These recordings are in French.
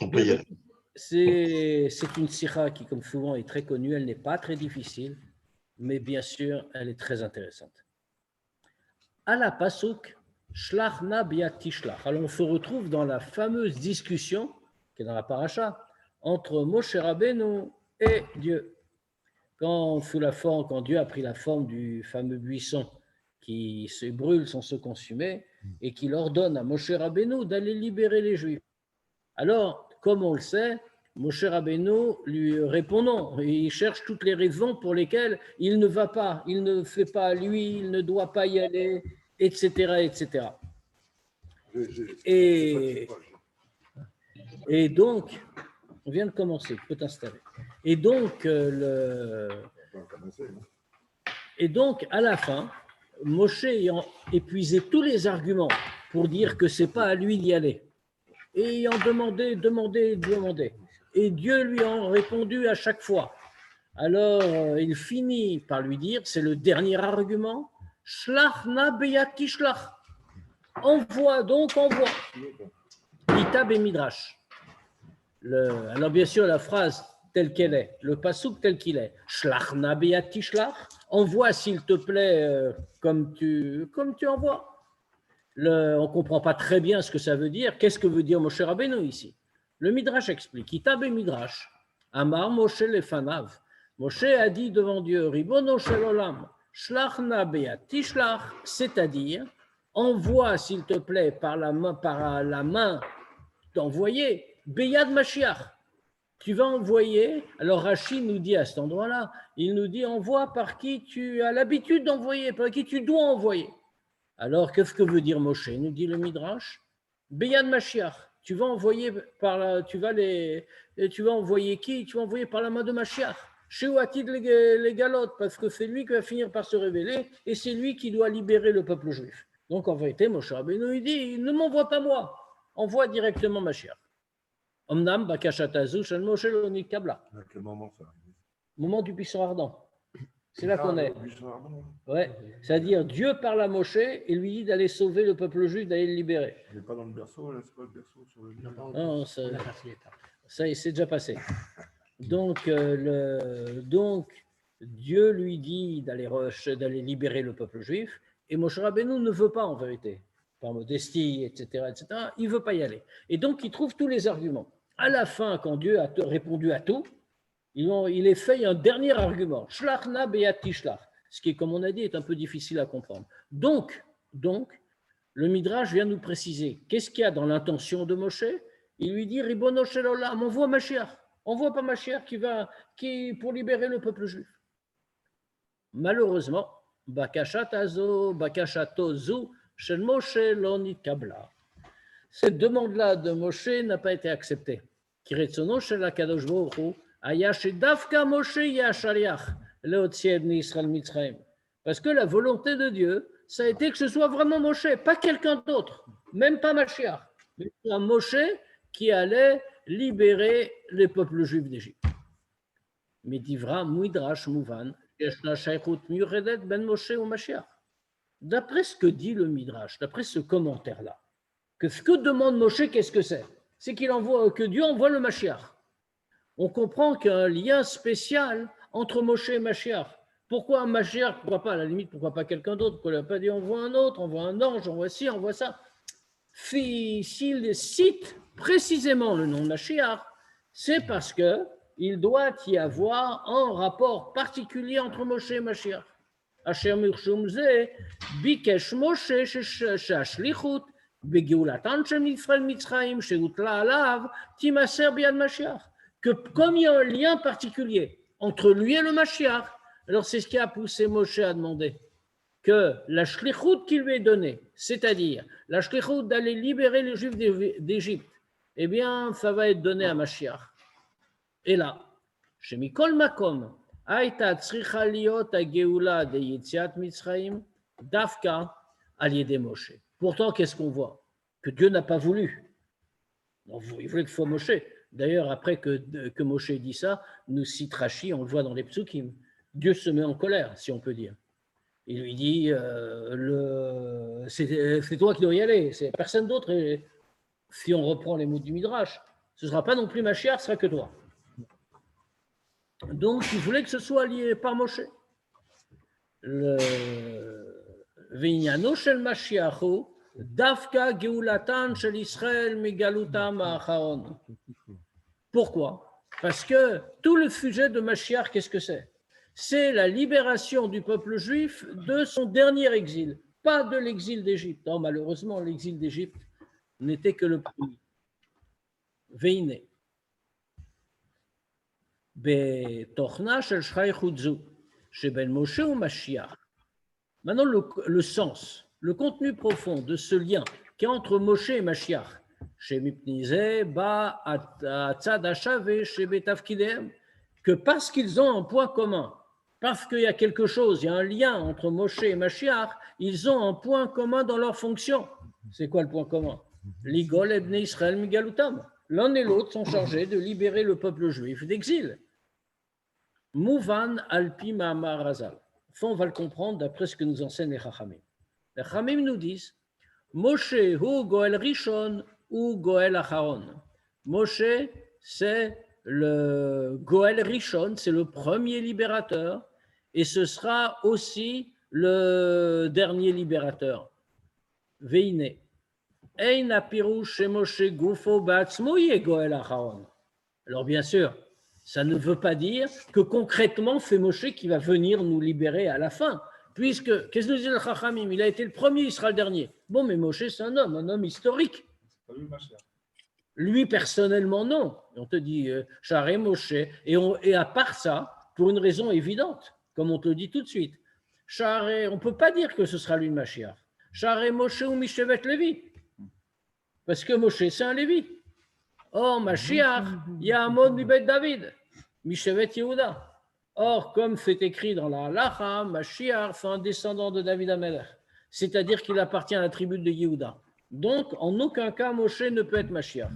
on peut y aller. C'est une sikha qui, comme souvent, est très connue. Elle n'est pas très difficile, mais bien sûr, elle est très intéressante. À la Pasuk, Shlach na biat tishlach. Alors, on se retrouve dans la fameuse discussion, qui est dans la paracha, entre Moshe Rabbeinu et Dieu. Quand Dieu a pris la forme du fameux buisson qui se brûle sans se consumer et qu'il ordonne à Moshe Rabbeinu d'aller libérer les Juifs. Alors, comme on le sait, Moshe Rabbeinu lui répond non. Il cherche toutes les raisons pour lesquelles il ne va pas, il ne fait pas lui, il ne doit pas y aller, etc., etc. Et donc, on vient de commencer, tu peux t'installer. Et donc, à la fin, Moshe ayant épuisé tous les arguments pour dire que ce n'est pas à lui d'y aller, et ayant demandé, et Dieu lui a répondu à chaque fois. Alors, il finit par lui dire, c'est le dernier argument, Shlach na beyat tishlach. Envoie. Itab et Midrash. Alors, bien sûr, la phrase telle qu'elle est, le passouk tel qu'il est, Shlach na beyat tishlach, envoie s'il te plaît comme tu envoies. On ne comprend pas très bien ce que ça veut dire. Qu'est-ce que veut dire Moshe Rabbeinu ici? Le Midrash explique. Itab et Midrash. Amar Moshe lefanav. Moshe a dit devant Dieu, Ribono shel olam, shlach na beyat tishlach, c'est-à-dire, envoie s'il te plaît par la main d'envoyer, beyad Mashiach. Tu vas envoyer, alors Rashi nous dit à cet endroit-là, il nous dit envoie par qui tu as l'habitude d'envoyer, par qui tu dois envoyer. Alors, qu'est-ce que veut dire Moshe? Nous dit le Midrash. Beyad Mashiach. Tu vas envoyer qui? Tu vas envoyer par la main de Mashiach. Sheuatid les galotes, parce que c'est lui qui va finir par se révéler et c'est lui qui doit libérer le peuple juif. Donc, en vérité, Moshe Rabbeinu, il dit, ne m'envoie pas moi, envoie directement Mashiach. Omnam bakashatazu shel Moshe lo nikabla. À quel moment ça? Moment du buisson ardent. C'est là qu'on est. Ouais. C'est-à-dire, Dieu parle à Moshe et lui dit d'aller sauver le peuple juif, d'aller le libérer. Il n'est pas dans le berceau, là, c'est pas le berceau sur le livre. Non, ça c'est déjà passé. Donc, Dieu lui dit d'aller libérer le peuple juif et Moshe Rabbeinu ne veut pas en vérité, par modestie, etc., il ne veut pas y aller. Et donc, il trouve tous les arguments. À la fin, quand Dieu a répondu à tout, il est fait un dernier argument. Shlach na beyat tishlach. Ce qui, comme on a dit, est un peu difficile à comprendre. Donc, le Midrash vient nous préciser qu'est-ce qu'il y a dans l'intention de Moshe. Il lui dit Ribono shel olam, envoie Mashiach. Envoie pas Mashiach pour libérer le peuple juif. Malheureusement, bakashato zu shel Moshe lo nitkabla. Cette demande-là de Moshe n'a pas été acceptée. Kiretzono shel HaKadosh Baruch Hu parce que la volonté de Dieu, ça a été que ce soit vraiment Moshe, pas quelqu'un d'autre, même pas Mashiach, mais un Moshe qui allait libérer les peuples juifs d'Égypte. Medivra Midrash Mouvan, ben Moshe ou Mashiach. D'après ce que dit le Midrash, d'après ce commentaire-là, que ce que demande Moshe, qu'est-ce que c'est? C'est que Dieu envoie le Mashiach. On comprend qu'il y a un lien spécial entre Moshe et Mashiach. Pourquoi un Mashiach? Pourquoi pas, à la limite, pourquoi pas quelqu'un d'autre? Pourquoi il n'a pas dit envoie un autre, envoie un ange, envoie ci, envoie ça? S'il cite précisément le nom de Mashiach, c'est parce qu'il doit y avoir un rapport particulier entre Moshe et Mashiach. Asher mirshum ze, bikesh Moshe shashlichut, begeulatan shel Israël Mitzrayim, sheutla alav, timaser biad Mashiach. Que comme il y a un lien particulier entre lui et le Mashiach, alors c'est ce qui a poussé Moshe à demander que la shlichut qui lui est donnée, c'est-à-dire la shlichut d'aller libérer les Juifs d'Égypte, eh bien, ça va être donné à Mashiach. Et là, chez Mikol Makom, Aïta tzricha liot hageoula de Yetziat Mitzrayim, Dafka al-Yedé Moshe. Pourtant, qu'est-ce qu'on voit? Que Dieu n'a pas voulu. Il voulait que ce soit Moshe. D'ailleurs, après que Moshe dit ça, nous cite Rashi, on le voit dans les psukim, Dieu se met en colère, si on peut dire. Il lui dit, c'est toi qui dois y aller, c'est personne d'autre. Et si on reprend les mots du Midrash, Ce ne sera pas non plus Mashiach, ce sera que toi. Donc, il voulait que ce soit lié par Moshe. V'inyano shel Mashiach hu dafka geulatan shel Israël migalutam ha'acharon. Pourquoi? Parce que tout le sujet de Mashiach, qu'est-ce que c'est? C'est la libération du peuple juif de son dernier exil, pas de l'exil d'Égypte. Non, malheureusement, l'exil d'Égypte n'était que le premier. Veine. Betochna shel shchaychut zu, sheben Moshe ou Mashiach. Maintenant, le sens, le contenu profond de ce lien qui est entre Moshe et Mashiach, que parce qu'ils ont un point commun, parce qu'il y a quelque chose, il y a un lien entre Moshe et Mashiach, ils ont un point commun dans leur fonction. C'est quoi le point commun? L'Igol et Bnei Israël Migalutam. L'un et l'autre sont chargés de libérer le peuple juif d'exil. Mouvan Alpi Ma'amar Razal. Enfin, on va le comprendre d'après ce que nous enseignent les Chachamim. Les Chachamim nous disent Moshe hu Goel Rishon ou Goel Acharon. Moshe, c'est le Goel Rishon, c'est le premier libérateur, et ce sera aussi le dernier libérateur. Veine. Ein apirush chez Moshe Gufo Ba'atzmo ye Goel Acharon. Alors, bien sûr, ça ne veut pas dire que concrètement, c'est Moshe qui va venir nous libérer à la fin. Puisque, qu'est-ce que nous dit le Chachamim? Il a été le premier, il sera le dernier. Bon, mais Moshe, c'est un homme historique. Lui, personnellement, non. On te dit, Charé Moshe. Et à part ça, pour une raison évidente, comme on te le dit tout de suite, Charé, on ne peut pas dire que ce sera lui le Mashiach. Charé Moshe ou Mishevet Lévi. Parce que Moshe, c'est un Lévi. Or, Mashiach, Yahamod Mibet David, Mishevet Yehuda. Or, comme c'est écrit dans la Halacha, Mashiach, c'est un descendant de David Amelech, c'est-à-dire qu'il appartient à la tribu de Yehuda. Donc, en aucun cas, Moshe ne peut être Mashiach.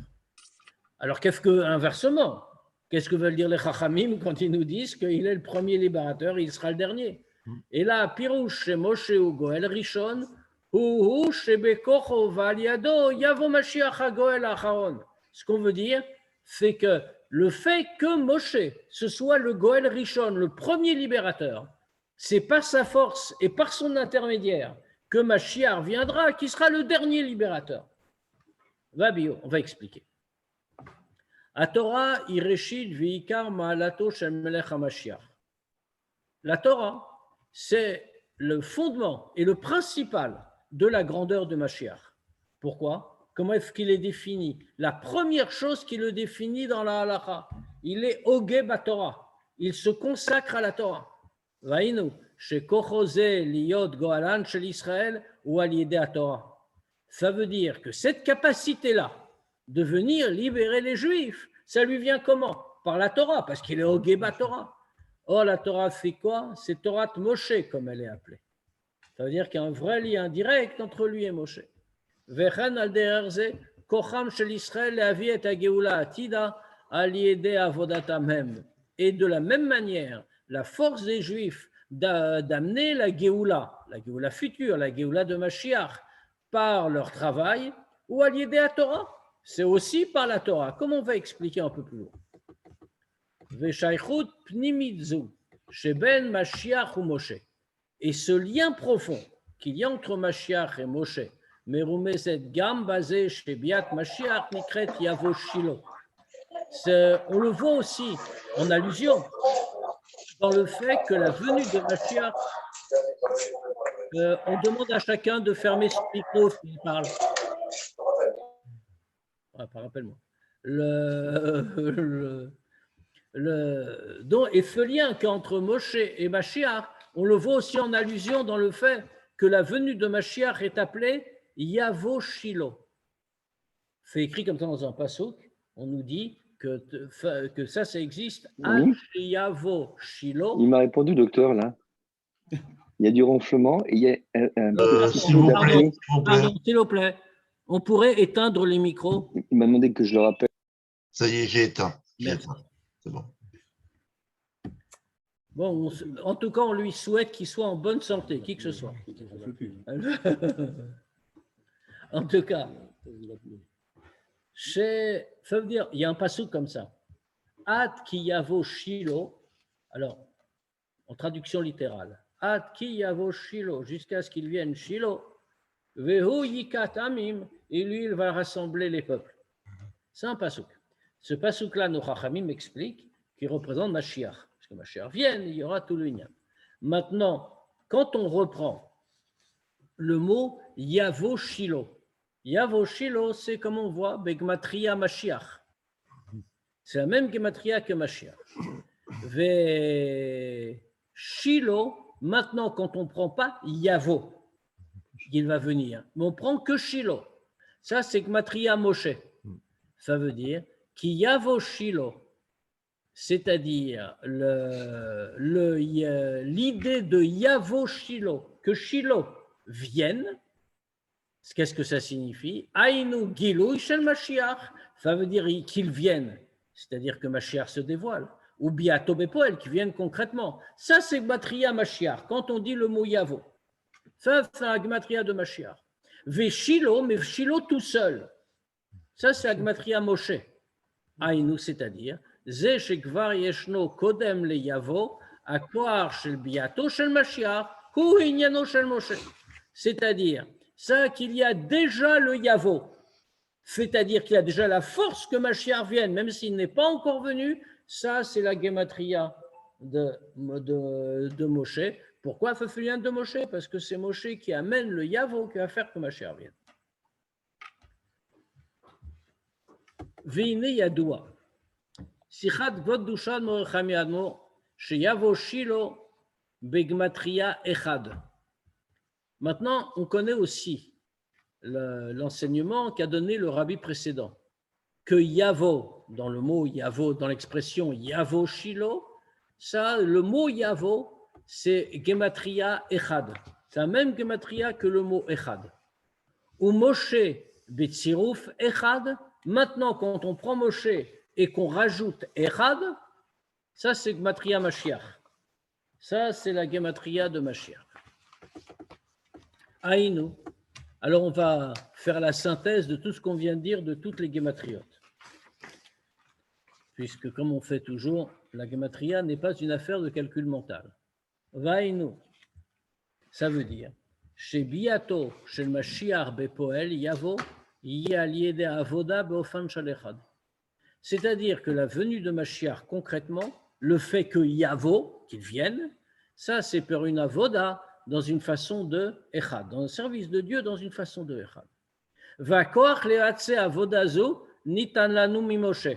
Alors, inversement, qu'est-ce que veulent dire les Chachamim quand ils nous disent qu'il est le premier libérateur et il sera le dernier? Et là, Pirouche, chez Moshe ou Goel Rishon, ou chez Bekocho Valiado, Yavo Mashiach à Goel Acharon. Ce qu'on veut dire, c'est que le fait que Moshe, ce soit le Goel Rishon, le premier libérateur, c'est par sa force et par son intermédiaire que Mashiach viendra, qui sera le dernier libérateur. On va expliquer. La Torah, Ireshit V'ikar Ma'alato Shel Melech HaMashiach. La Torah, c'est le fondement et le principal de la grandeur de Mashiach. Pourquoi? Comment est-ce qu'il est défini? La première chose qui le définit dans la Halacha, il est Ogé Batorah. Il se consacre à la Torah. Vaïnu, chez Kochosé Liot Goalan chez l'Israël ou à l'idée à Torah. Ça veut dire que cette capacité-là de venir libérer les Juifs, ça lui vient comment? Par la Torah, parce qu'il est Ogé Batorah. Or, la Torah, c'est quoi? C'est Torah Moshe, comme elle est appelée. Ça veut dire qu'il y a un vrai lien direct entre lui et Moshe. Vechen al dererze, kocham shel Israël le'avi et ha'geoula atida al yedei avodatam hem. Et de la même manière, la force des Juifs d'amener la Géoula future, la Géoula de Mashiach, par leur travail, ou al yedei Torah, c'est aussi par la Torah. Comme on va expliquer un peu plus loin. Veshaychut pnimitzu sheben Mashiach ou Moshe. Et ce lien profond qu'il y a entre Mashiach et Moshe, Merumeset gam basé chez Biat Mashiach Nikret Yavo Shilo. On le voit aussi en allusion dans le fait que la venue de Mashiach, on demande à chacun de fermer son micro s'il parle. Rappelle-moi. Et ce lien qu'entre Moshe et Mashiach, on le voit aussi en allusion dans le fait que la venue de Mashiach est appelée Yavo Shilo. C'est écrit comme ça dans un pasuk. On nous dit que ça existe. Oui. Yavo Shilo. Il m'a répondu, docteur, là. Il y a du ronflement et il y a un petit s'il vous plaît, pardon, s'il vous plaît. On pourrait éteindre les micros. Il m'a demandé que je le rappelle. Ça y est, j'ai éteint. C'est bon. Bon, en tout cas, on lui souhaite qu'il soit en bonne santé, qui que ce soit. En tout cas, Ça veut dire, il y a un passouk comme ça. Ad ki yavo Shilo, alors, en traduction littérale, Ad ki yavo Shilo, jusqu'à ce qu'il vienne Shilo, vehu yikat amim, et lui, il va rassembler les peuples. C'est un passouk. Ce passouk-là, nos Chachamim expliquent qu'il représente Mashiach. Parce que Mashiach vienne, il y aura tout le Inyan. Maintenant, quand on reprend le mot Yavo Shilo, Yavo Shilo, c'est comme on voit, Begmatria Mashiach. C'est la même Gematria que Mashiach. Ve Shilo, maintenant, quand on ne prend pas Yavo, il va venir, mais on prend que Shilo. Ça, c'est Gematria Moshe. Ça veut dire qui Yavo Shilo, c'est-à-dire l'idée de Yavo Shilo, que Shilo vienne. Qu'est-ce que ça signifie? Aïnou Gilou Shel Mashiach, ça veut dire qu'il vienne, c'est-à-dire que Mashiach se dévoile, ou Biato Bepoel, qui vienne concrètement. Ça, c'est Gmatria Mashiach, quand on dit le mot Yavo. Ça, c'est la Gmatria de Mashiach. Ve Shilo, mais Shilo tout seul. Ça, c'est la Gmatria Moshe. Aïnou, c'est-à-dire, Ze Shekvar Yeshno Kodem le Yavo, Akoar Shel Biato Shel Mashiach, Hu Inyano Shel Moshe. C'est-à-dire, ça qu'il y a déjà le Yavo, c'est-à-dire qu'il y a déjà la force que Mashiach vienne, même s'il n'est pas encore venu, ça c'est la Gematria de Moshe. Pourquoi ça vient de Moshe? Parce que c'est Moshe qui amène le Yavo qui va faire que Mashiach vienne. Veine Yadoua. Sichat Vod Dushan Morechami Admo, Sheyavo Shilo Begmatria Echad. Maintenant, on connaît aussi l'enseignement qu'a donné le rabbi précédent, que Yavo, dans le mot Yavo, dans l'expression Yavo Shilo, ça, le mot Yavo, c'est Gematria Echad. C'est la même Gematria que le mot Echad. Ou Moshe Betsiruf Echad, maintenant, quand on prend Moshe et qu'on rajoute Echad, ça, c'est Gematria Mashiach. Ça, c'est la Gematria de Mashiach. Aïnou. Alors, on va faire la synthèse de tout ce qu'on vient de dire de toutes les gématriotes. Puisque, comme on fait toujours, la gématria n'est pas une affaire de calcul mental. Vaïnou. Ça veut dire, chez Biato, chez le Mashiach Bepoel, Yavo, Yaliede Avoda Beofan Shalechad. C'est-à-dire que la venue de Mashiach, concrètement, le fait que Yavo, qu'il vienne, ça, c'est pour une avoda, dans une façon de Echad, dans le service de Dieu, dans une façon de Echad. Vakoach leatse avodazo nitan lanu mimoshe.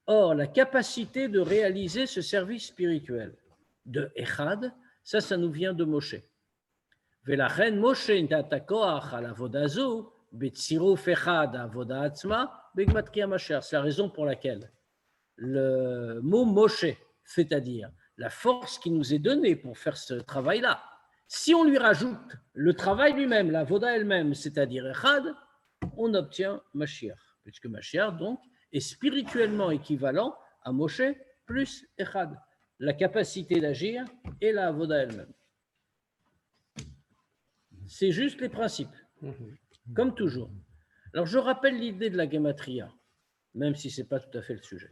Or, la capacité de réaliser ce service spirituel de Echad, ça nous vient de Moshe. Velachen Moshe nitata koach al avodazo betziruf Echad avoda atzma begmatria masher. C'est la raison pour laquelle le mot Moshe, c'est-à-dire la force qui nous est donnée pour faire ce travail-là, si on lui rajoute le travail lui-même, la voda elle-même, c'est-à-dire Echad, on obtient Mashiach. Puisque Mashiach, donc, est spirituellement équivalent à Moshe plus Echad. La capacité d'agir et la voda elle-même. C'est juste les principes, comme toujours. Alors, je rappelle l'idée de la Gematria, même si ce n'est pas tout à fait le sujet.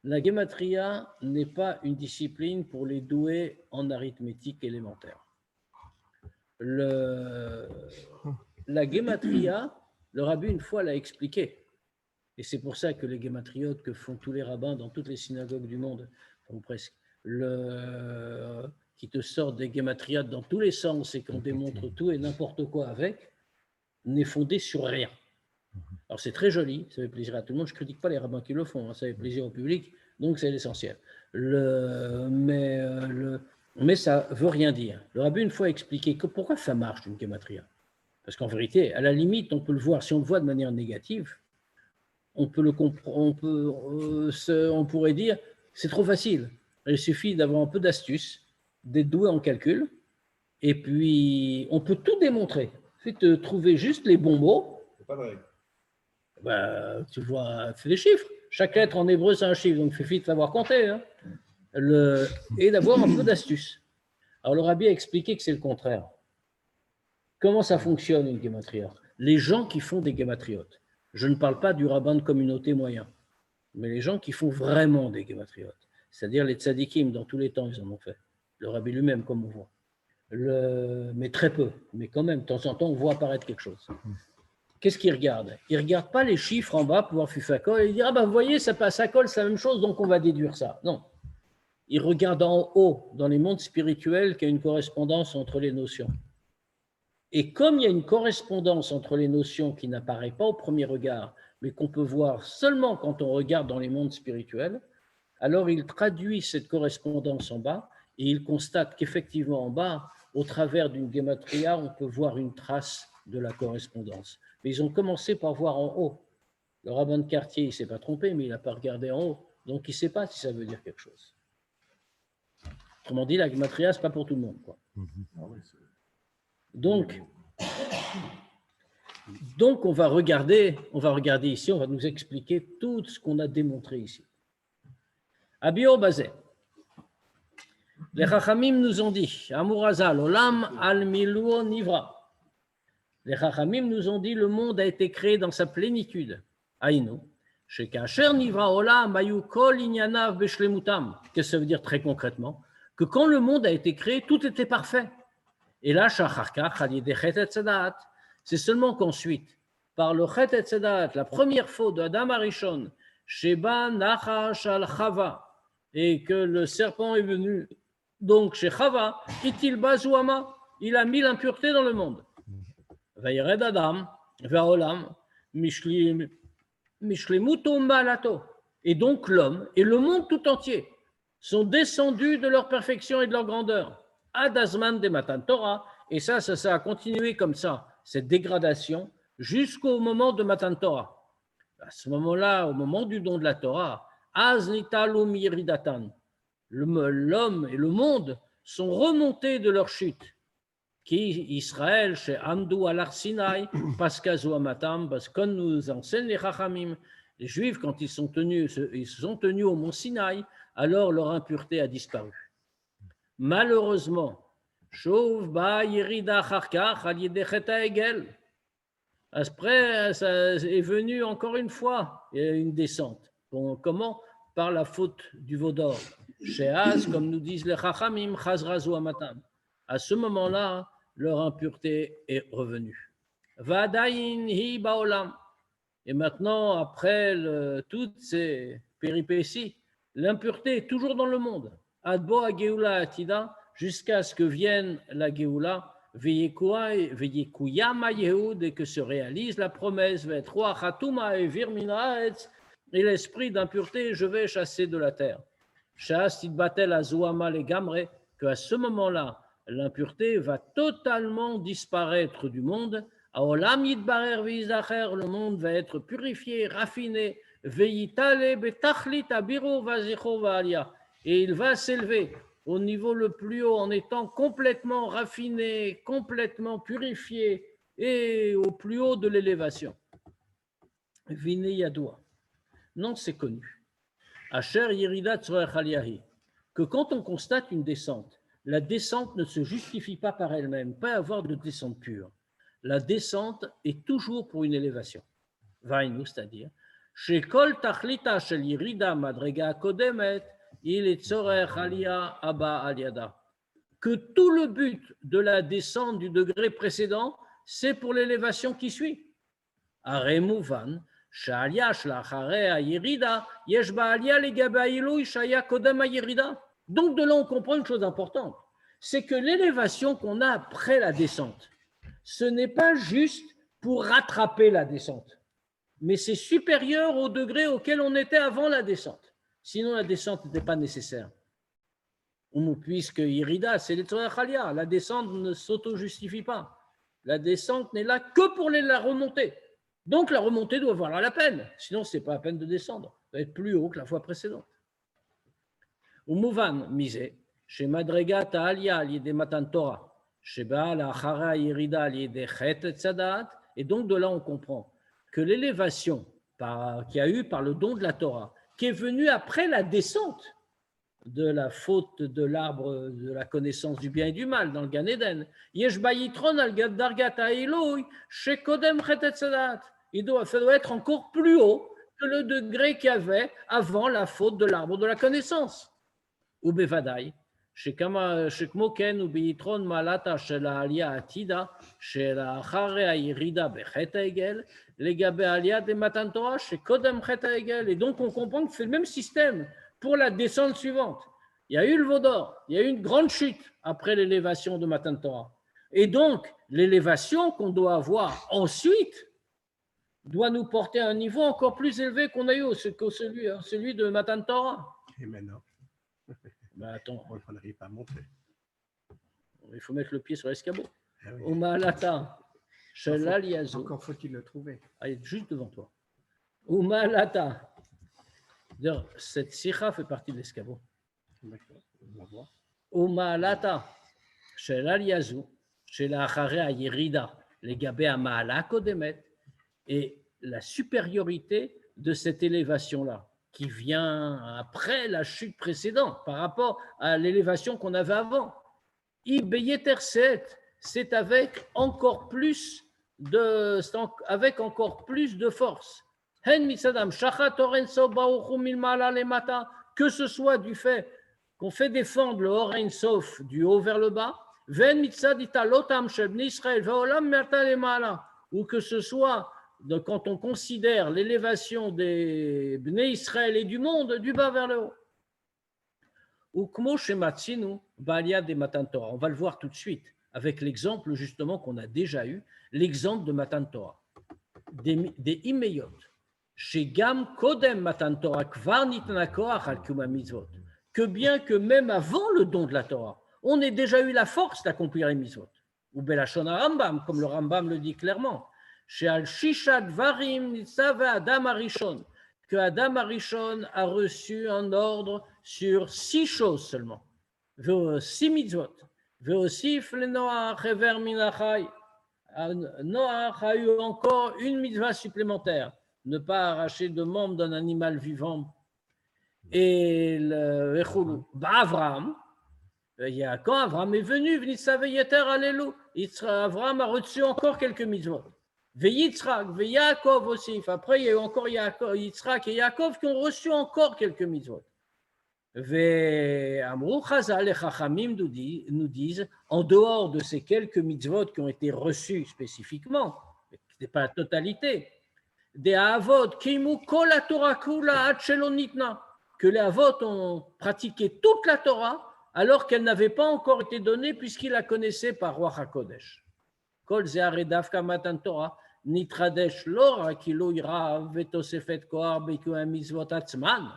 La Gematria n'est pas une discipline pour les doués en arithmétique élémentaire. La Gematria, le rabbi une fois l'a expliqué. Et c'est pour ça que les Gematriotes que font tous les rabbins dans toutes les synagogues du monde, ou presque, qui te sortent des Gematriades dans tous les sens et qu'on démontre tout et n'importe quoi avec, n'est fondé sur rien. Alors c'est très joli, ça fait plaisir à tout le monde, je ne critique pas les rabbins qui le font, hein, ça fait plaisir au public, donc c'est l'essentiel. Mais ça ne veut rien dire. Le rabbi une fois a expliqué que pourquoi ça marche une gematria. Parce qu'en vérité, à la limite, on peut le voir, si on le voit de manière négative, on pourrait dire c'est trop facile. Il suffit d'avoir un peu d'astuce, d'être doué en calcul, et puis on peut tout démontrer. Il faut trouver juste les bons mots. C'est pas vrai. Tu vois, c'est des chiffres. Chaque lettre en hébreu, c'est un chiffre, donc il suffit de savoir compter. Hein. Et d'avoir un peu d'astuce. Alors le rabbi a expliqué que c'est le contraire. Comment ça fonctionne une gematria? Les gens qui font des gematriotes, Je ne parle pas du rabbin de communauté moyen, mais les gens qui font vraiment des gématriotes, c'est-à-dire les tzadikim, dans tous les temps, ils en ont fait. Le rabbi lui-même, comme on voit. Mais très peu, mais quand même, de temps en temps, on voit apparaître quelque chose. Qu'est-ce qu'il regarde? Il ne regarde pas les chiffres en bas pour voir Fufakol et il dit ah ben vous voyez, ça passe à col, c'est la même chose, donc on va déduire ça. Non. Il regarde en haut, dans les mondes spirituels, qu'il y a une correspondance entre les notions. Et comme il y a une correspondance entre les notions qui n'apparaît pas au premier regard, mais qu'on peut voir seulement quand on regarde dans les mondes spirituels, alors il traduit cette correspondance en bas et il constate qu'effectivement en bas, au travers d'une gématria, on peut voir une trace de la correspondance. Mais ils ont commencé par voir en haut. Le rabbin de quartier, il ne s'est pas trompé, mais il n'a pas regardé en haut. Donc, il ne sait pas si ça veut dire quelque chose. Autrement dit, la gématria, ce n'est pas pour tout le monde, quoi. Donc, on va regarder ici, on va nous expliquer tout ce qu'on a démontré ici. Abio Bazé. Les Chachamim nous ont dit, Amurazal, Olam al Miluo Nivra. Les Chachamim nous ont dit, le monde a été créé dans sa plénitude. Aïnou. Chez Kacher Nivra Olam Ayu Kol Inyanav Beshlemutam. Qu'est-ce que ça veut dire très concrètement? Que quand le monde a été créé, tout était parfait. Et là, c'est seulement qu'ensuite, par le Chet et Tzedat, la première faute de Adam Arishon, Sheba Nachash al Chava, et que le serpent est venu, donc chez Chava, Itil Bazouama, il a mis l'impureté dans le monde. Vayered Adam, Vaolam, Mishlemuto Malato. Et donc l'homme et le monde tout entier sont descendus de leur perfection et de leur grandeur. Adazman de Matan Torah, et ça a continué comme ça, cette dégradation, jusqu'au moment de Matan Torah. À ce moment-là, au moment du don de la Torah, Aznitalu Miridatan, l'homme et le monde sont remontés de leur chute. Qui Israël, chez Amdou al Sinai, Paskazu Amatam, parce que comme nous enseignent les Chachamim, les Juifs, quand ils sont tenus au mont Sinaï, alors leur impureté a disparu. Malheureusement, après, ça est venu encore une fois une descente. Comment? Par la faute du veau d'or. Sheaz, comme nous disent les Chachamim, Chazrazu Amatam. À ce moment-là, leur impureté est revenue. Vadayin hi baolam. Et maintenant, après toutes ces péripéties, l'impureté est toujours dans le monde. Adbo a Geoula Atida, jusqu'à ce que vienne la Geoula, Veyekuyama Yehud, et que se réalise la promesse, Vetroa Chatuma et Virminaetz, et l'esprit d'impureté, je vais chasser de la terre. Chas Tidbatel Azouama les Gamre, qu'à ce moment-là, l'impureté va totalement disparaître du monde. Aolam Yidbarer Vizacher, le monde va être purifié, raffiné, Veyitale Betachlit Abiro Vazicho Vaalia. Et il va s'élever au niveau le plus haut en étant complètement raffiné, complètement purifié et au plus haut de l'élévation. Vine Yadoua. Non, c'est connu. Asher Yerida Tzorech Aliyahi. Que quand on constate une descente, la descente ne se justifie pas par elle-même, pas avoir de descente pure. La descente est toujours pour une élévation. Vainu, c'est-à-dire, chez Kol Tachlita Shel Yerida Madrega Kodemet, il est Tzorech Aliyah Abba Aliada. Que tout le but de la descente du degré précédent, c'est pour l'élévation qui suit. Aremouvan, Shaliash Lacharea Yerida, Yeshba Aliyah Legaba Ilou Shaya Kodama Yerida. Donc de là, on comprend une chose importante, c'est que l'élévation qu'on a après la descente, ce n'est pas juste pour rattraper la descente, mais c'est supérieur au degré auquel on était avant la descente. Sinon, la descente n'était pas nécessaire. Puisque Irida, c'est les Tzorech Aliyah, la descente ne s'auto-justifie pas. La descente n'est là que pour la remontée. Donc la remontée doit valoir la peine, sinon ce n'est pas la peine de descendre. Ça doit être plus haut que la fois précédente. Umouvan misé, chez Madrega Ta'alia l'idée Matan Torah, chez Baal Achara Yerida l'idée Chet et Tzadat, et donc de là on comprend que l'élévation qu'il y a eu par le don de la Torah, qui est venue après la descente de la faute de l'arbre de la connaissance du bien et du mal dans le Gan Eden, Yesh Bayitron al Dargat Ha'iloi chez Kodem Chet et Tzadat. Ça doit être encore plus haut que le degré qu'il y avait avant la faute de l'arbre de la connaissance. Ou bevadaï, שכמו כן וביתרון מעלתה של העלייה העתידה שלאחרי הירידה בחטא העגל לגבי העלייה דמתן תורה שקודם חטא העגל. Et donc on comprend que c'est le même système pour la descente suivante. Il y a eu le veau d'or, il y a eu une grande chute après l'élévation de Matan Torah. Et donc l'élévation qu'on doit avoir ensuite doit nous porter à un niveau encore plus élevé qu'on a eu que celui de Matan Torah. Et maintenant, Ben attends, on n'arrive pas à monter. il faut mettre le pied sur l'escabeau. Ah oui. Au Ma'alata, Shalal Yazou. Encore faut-il le trouver. Allez, juste devant toi. Au Ma'alata. D'ailleurs, cette sikha fait partie de l'escabeau. D'accord, on va voir. Au Ma'alata, Shalal Yazou, Shelachare Ayirida, les Gabé à Ma'ala Kodemet, et la supériorité de cette élévation-là, qui vient après la chute précédente par rapport à l'élévation qu'on avait avant. C'est avec encore plus de force. Que ce soit du fait qu'on fait défendre le Or Ein Sof du haut vers le bas, ou que ce soit quand on considère l'élévation des Bnei Israël et du monde du bas vers le haut. Ou kmo shematzinu ba'aliyat de Matan Torah. On va le voir tout de suite avec l'exemple justement qu'on a déjà eu, l'exemple de Matan Torah, des Imeyot, chez Gam Kodem Matan Torah kvar nitna koach al kiyum mitzvot, que bien que même avant le don de la Torah, on ait déjà eu la force d'accomplir les mitzvot. Ou Belashon Rambam, comme le Rambam le dit clairement. Chez Al-Shisha Dvarim Nitzav Adam Arishon, que Adam Arishon a reçu un ordre sur 6 choses seulement. 6 mitzvot. Veosif le Noach Hever Minachai. Noach a eu encore une mitzvah supplémentaire, ne pas arracher de membres d'un animal vivant. Et le Echulu. Avraham, quand Avraham est venu, Vnitzav Yeter Alelu, Avraham a reçu encore quelques mitzvot. Yitzhak, Yaakov aussi. Après, il y a eu encore Yitzhak et Yaakov qui ont reçu encore quelques mitzvot. Amrou Chazal et Chachamim nous disent, en dehors de ces quelques mitzvot qui ont été reçus spécifiquement, ce n'est pas la totalité, des Avot, Kimu Kol Torah Kula Ad Shelo Nitna, que les Avot ont pratiqué toute la Torah alors qu'elle n'avait pas encore été donnée puisqu'ils la connaissaient par Ruach HaKodesh. Kol Ze Aredavka Matan Torah, Nitradesh Lora Kilo Ira Vetosefet Kohar Beku Mitzvot Atzman.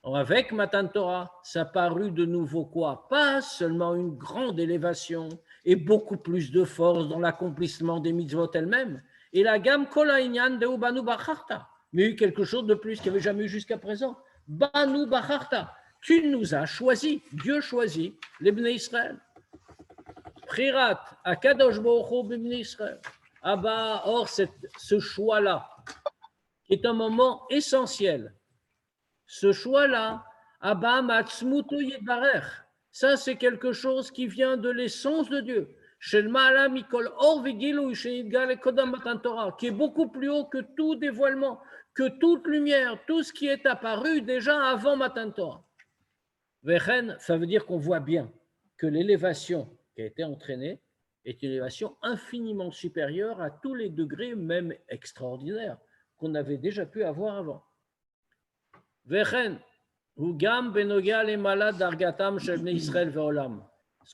Avec Matan Torah, ça parut de nouveau quoi? Pas seulement une grande élévation et beaucoup plus de force dans l'accomplissement des mitzvot elles-mêmes. Et la gamme Kol Inyan de Banu Bacharta, mais il y a eu quelque chose de plus qu'il n'y avait jamais eu jusqu'à présent. Banu Bacharta, tu nous as choisi, Dieu choisit les Bnei Israël. Prirat, Akadosh Baruch Hu Bnei Israël. Ah bah, or, ce choix-là, qui est un moment essentiel, ce choix-là, Abba Matzmutu Yedarech, ça c'est quelque chose qui vient de l'essence de Dieu, qui est beaucoup plus haut que tout dévoilement, que toute lumière, tout ce qui est apparu déjà avant Matan Torah. Ça veut dire qu'on voit bien que l'élévation qui a été entraînée est une élévation infiniment supérieure à tous les degrés, même extraordinaires, qu'on avait déjà pu avoir avant. Ce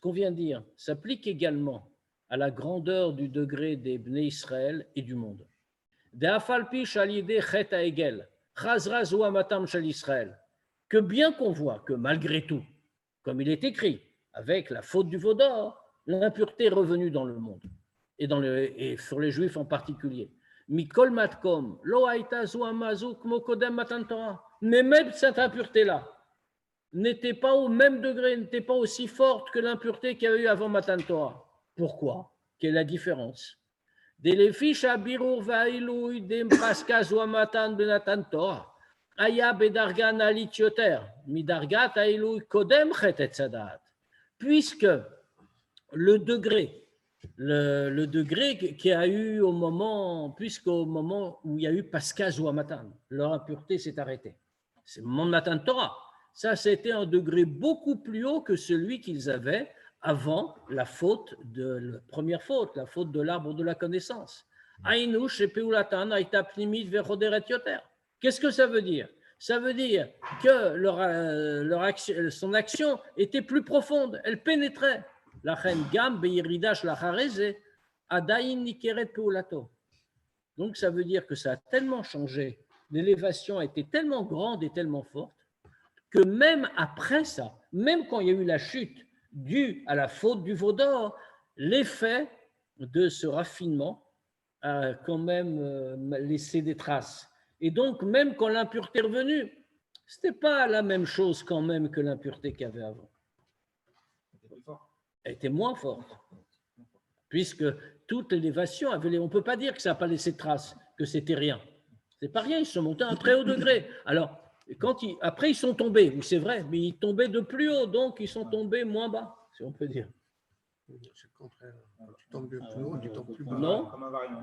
qu'on vient de dire s'applique également à la grandeur du degré des Bnei Israël et du monde. Que bien qu'on voit que malgré tout, comme il est écrit, avec la faute du veau d'or, l'impureté est revenue dans le monde, et sur les Juifs en particulier. Mikol matkom, lo haïta zu amazu kmo kodem matan Torah. Mais même cette impureté-là n'était pas au même degré, n'était pas aussi forte que l'impureté qu'il y avait eu avant Matan Torah. Pourquoi? Quelle est la différence? Des lefish abirur va'ilui dem paska zu amatan benatan Torah. Aya bedargan alitioter, midargat ailui kodem chet etzadat. Puisque le degré le degré qu'il y a eu au moment, puisqu'au moment où il y a eu Pascal ou Matan, leur impureté s'est arrêtée. C'est le moment de Matan Torah. Ça, c'était un degré beaucoup plus haut que celui qu'ils avaient avant la faute la première faute, la faute de l'arbre de la connaissance. Aïnou, Shepeulatan, Aïta Pnimit, Vechoderet Yoter. Qu'est-ce que ça veut dire? Ça veut dire que son action était plus profonde, elle pénétrait. La reine Gam, Beiridash, la Hareze, Adaïn Nikeret Peulato. Donc ça veut dire que ça a tellement changé, l'élévation a été tellement grande et tellement forte, que même après ça, même quand il y a eu la chute due à la faute du veau d'or, l'effet de ce raffinement a quand même laissé des traces. Et donc, même quand l'impureté est revenue, ce n'était pas la même chose quand même que l'impureté qu'il y avait avant. Elle était moins forte, puisque toute l'élévation avait. On ne peut pas dire que ça n'a pas laissé de traces, que c'était rien. C'est pas rien, ils sont montés à un très haut degré. Alors, après, ils sont tombés, oui, c'est vrai, mais ils tombaient de plus haut, donc ils sont tombés moins bas, si on peut dire. C'est le contraire. Quand tu tombes de plus haut, tu tombes plus bas. Non,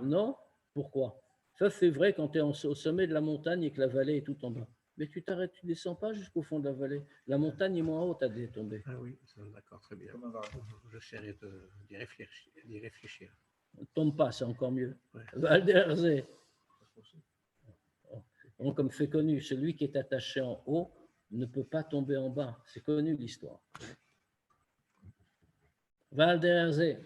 non. Pourquoi? Ça, c'est vrai quand tu es au sommet de la montagne et que la vallée est tout en bas. Mais tu t'arrêtes, tu ne descends pas jusqu'au fond de la vallée. La montagne est moins haute à tomber. Ah oui, d'accord, très bien. J'essaierai d'y réfléchir. On ne tombe pas, c'est encore mieux. Ouais. Valderzé. Donc, comme c'est connu, celui qui est attaché en haut ne peut pas tomber en bas. C'est connu l'histoire. Valderzé.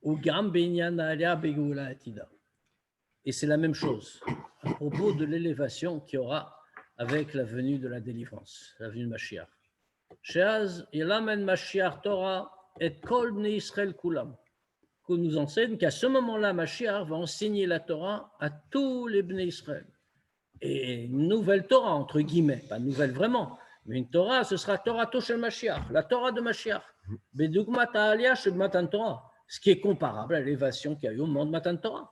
Ou Gam Binyan Alia Begoula Atida. Et c'est la même chose à propos de l'élévation qu'il y aura avec la venue de la délivrance, la venue de Mashiach. Sheaz Ilamen Mashiach Torah et Kol Bnei Israël Kulam, qu'on nous enseigne qu'à ce moment-là, Mashiach va enseigner la Torah à tous les Bnei Israël. Et une nouvelle Torah, entre guillemets, pas nouvelle vraiment, mais une Torah, ce sera Torah Toshel Mashiach, la Torah de Mashiach. Bedugmat Aliyah Shel Matan Torah, ce qui est comparable à l'élévation qu'il y a eu au moment de Matan Torah.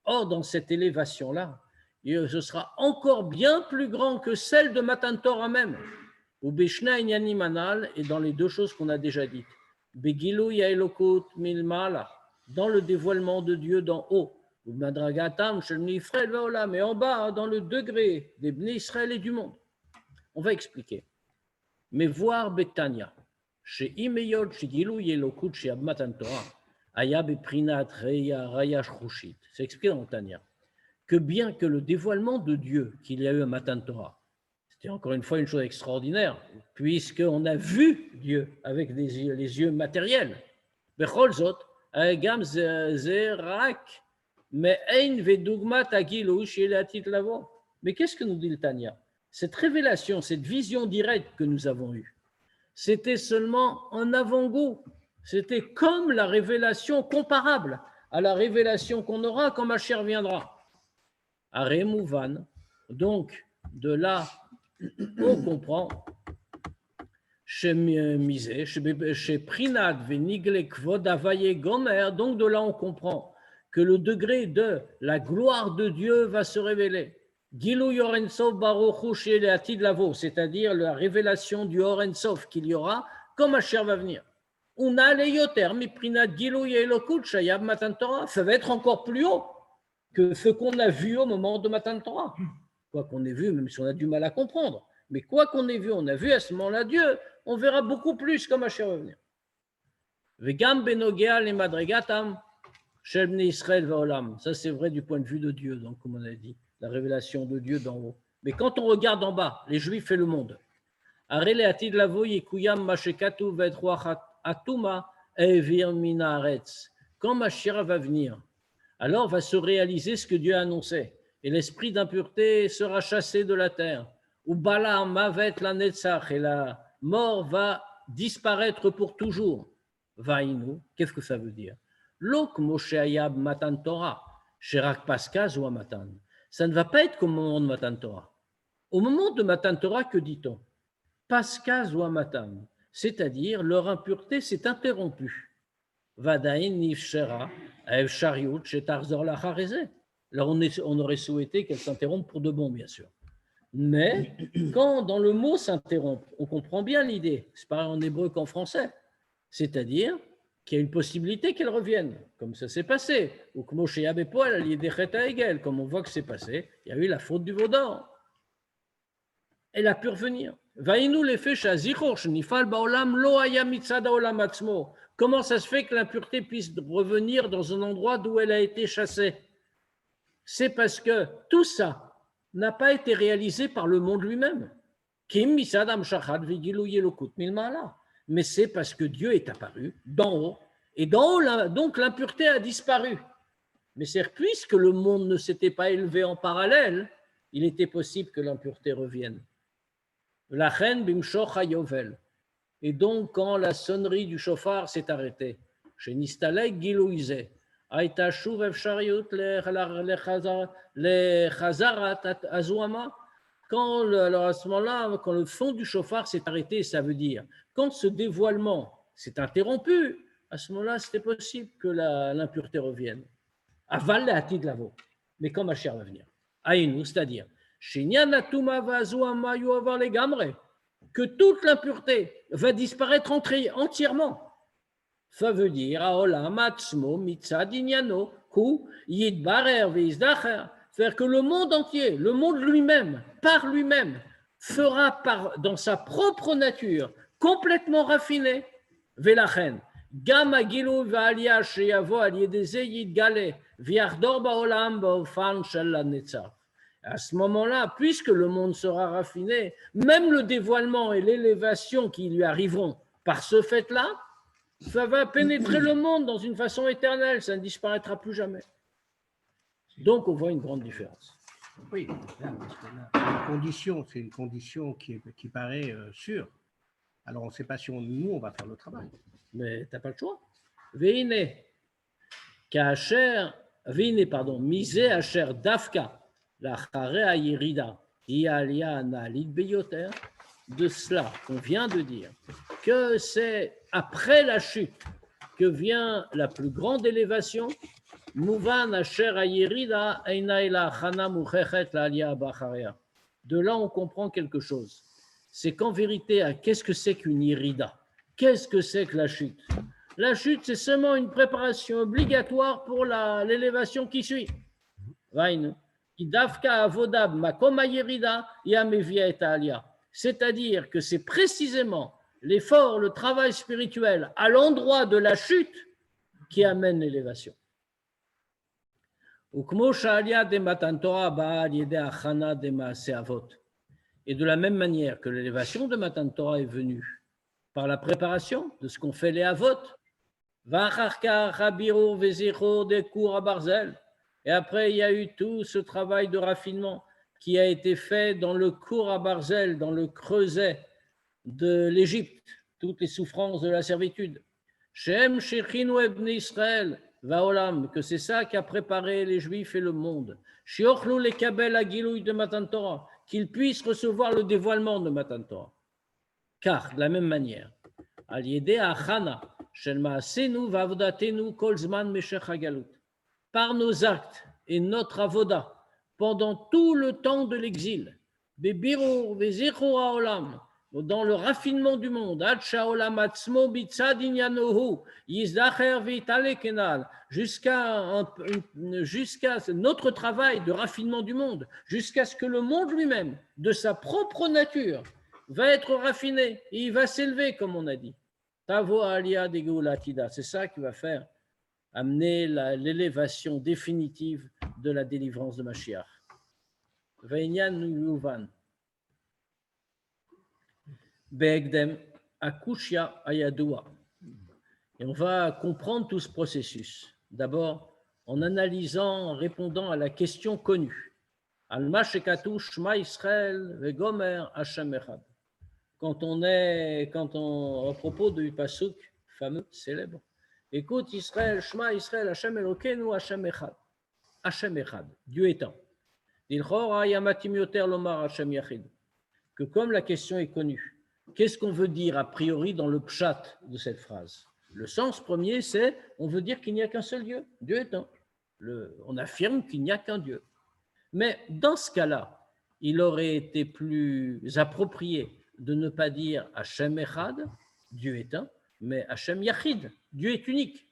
Or, dans cette élévation-là, ce sera encore bien plus grand que celle de Matan Torah même. Ou Beshna Inyani Manal, et dans les deux choses qu'on a déjà dites. Begilou Yaelokut Milmala, dans le dévoilement de Dieu d'en haut. Ou Madragatam Shel Israël Veola, mais en bas, dans le degré des Bnei Israël et du monde. On va expliquer. Mais voir Betania. C'est expliqué dans le Tanya que bien que le dévoilement de Dieu qu'il y a eu à Matan Torah, c'était encore une fois une chose extraordinaire, puisqu'on a vu Dieu avec les yeux matériels. Mais qu'est-ce que nous dit le Tanya? Cette révélation, cette vision directe que nous avons eue, c'était seulement un avant-goût. C'était comme la révélation comparable à la révélation qu'on aura quand Mashiach viendra. À Remouvan, donc de là, on comprend chez Misé, chez Prinat, Venigle Kvod Avaye Gomer, donc de là on comprend que le degré de la gloire de Dieu va se révéler. Gilou Yorensov Baruchu chez les Atid Lavo, c'est-à-dire la révélation du Orensov qu'il y aura quand Mashiach va venir. On a les Yoter, Miprinat Gilou Yelokut Shayab Matan Torah, ça va être encore plus haut que ce qu'on a vu au moment de Matan Torah. Quoi qu'on ait vu, même si on a du mal à comprendre, mais quoi qu'on ait vu, on a vu à ce moment-là Dieu, on verra beaucoup plus quand Mashiach va venir. Vegam Benogea le Madregatam Shel Bnei Israël Vaolam, ça c'est vrai du point de vue de Dieu, donc comme on a dit. La révélation de Dieu d'en haut. Mais quand on regarde en bas, les Juifs et le monde, quand Mashiach va venir, alors va se réaliser ce que Dieu a annoncé, et l'esprit d'impureté sera chassé de la terre. Ou Bala Mavet la Netzach, et la mort va disparaître pour toujours. Vaïnu, qu'est-ce que ça veut dire? Lok Moshe Ayab Matan Torah, Sherak Paskaz ou Matan. Ça ne va pas être comme au moment de Matan Torah. Au moment de Matan Torah, que dit-on? Paskaz ou Matan, c'est-à-dire leur impureté s'est interrompue. Vadaïn nifshera shariut shetarzor la charezé. Alors on aurait souhaité qu'elle s'interrompe pour de bon, bien sûr. Mais quand dans le mot s'interrompre, on comprend bien l'idée. C'est pareil en hébreu qu'en français. C'est-à-dire qu'il y a une possibilité qu'elle revienne, comme ça s'est passé. Ou comme chez Yabépoel, à l'idée Hegel, comme on voit que c'est passé, il y a eu la faute du veau d'or. Elle a pu revenir. Comment ça se fait que l'impureté puisse revenir dans un endroit d'où elle a été chassée? C'est parce que tout ça n'a pas été réalisé par le monde lui-même. Mais c'est parce que Dieu est apparu d'en haut. Et d'en haut, donc l'impureté a disparu. Mais c'est puisque le monde ne s'était pas élevé en parallèle, il était possible que l'impureté revienne. La reine bimshoch hayovel. Et donc, quand la sonnerie du chauffard s'est arrêtée, chez Nistalek Gilouizé, Aïta Shuv Efshariut le Chazarat Azuama, alors à ce moment-là, quand le fond du chauffard s'est arrêté, ça veut dire, quand ce dévoilement s'est interrompu, à ce moment-là, c'était possible que l'impureté revienne. Aval le Hatid Lavo. Mais quand Mashiach va venir, Aïnou, c'est-à-dire, que toute l'impureté va disparaître entièrement. Ça veut dire faire que le monde entier, le monde lui-même, par lui-même, fera dans sa propre nature complètement raffiné. Velachen, gam agilou va'alia sheyavo al yedeze yidgale viardor ba'olam ba'ofan shel hanetzach. À ce moment-là, puisque le monde sera raffiné, même le dévoilement et l'élévation qui lui arriveront par ce fait-là, ça va pénétrer le monde dans une façon éternelle, ça ne disparaîtra plus jamais. Donc, on voit une grande différence. Oui, là, parce que là, c'est une condition qui paraît sûre. Alors, on ne sait pas si nous, on va faire le travail. Mais tu n'as pas le choix. Veine, misé asher dafka, la charea yirida, ialia analit beyoter, de cela qu'on vient de dire, que c'est après la chute que vient la plus grande élévation. De là, on comprend quelque chose. C'est qu'en vérité, qu'est-ce que c'est qu'une irida? Qu'est-ce que c'est que la chute? La chute, c'est seulement une préparation obligatoire pour l'élévation qui suit. C'est-à-dire que c'est précisément l'effort, le travail spirituel à l'endroit de la chute qui amène l'élévation. Et de la même manière que l'élévation de Matan Torah est venue par la préparation de ce qu'on fait les Avot, et après il y a eu tout ce travail de raffinement qui a été fait dans le Kour à Barzel, dans le creuset de l'Égypte, toutes les souffrances de la servitude. Shem Shechinu Ebne Israël, Vaolam, que c'est ça qui a préparé les Juifs et le monde. Shiochlu les Kabel Agilouy de Matan Torah, qu'ils puissent recevoir le dévoilement de Matan Torah. Car, de la même manière, Al Yedé Achana, Shel Maasenu Vavodatenu Kolzman Meshech Hagalut, par nos actes et notre avoda, pendant tout le temps de l'exil, Bebirur Vezichur Haolam, dans le raffinement du monde, jusqu'à notre travail de raffinement du monde, jusqu'à ce que le monde lui-même, de sa propre nature, va être raffiné et il va s'élever, comme on a dit. C'est ça qui va faire amener l'élévation définitive de la délivrance de Mashiach. Vainyan Yuvan. Be'egdem akushya ayadoua. Et on va comprendre tout ce processus. D'abord, en analysant, en répondant à la question connue. Alma shekatu shma Israël vegomer Hashem echad. À propos du pasuk fameux, célèbre. Écoute Israël, shma Israël, Hashem Elokeinu, Hashem echad. Hashem echad, Dieu étant. Dilchor ayamatim yoter lomar Hashem yachid. Que comme la question est connue, qu'est-ce qu'on veut dire a priori dans le pshat de cette phrase? Le sens premier, c'est on veut dire qu'il n'y a qu'un seul Dieu, Dieu étant. On affirme qu'il n'y a qu'un Dieu. Mais dans ce cas-là, il aurait été plus approprié de ne pas dire Hachem Echad, Dieu est un, mais Hachem Yachid, Dieu est unique.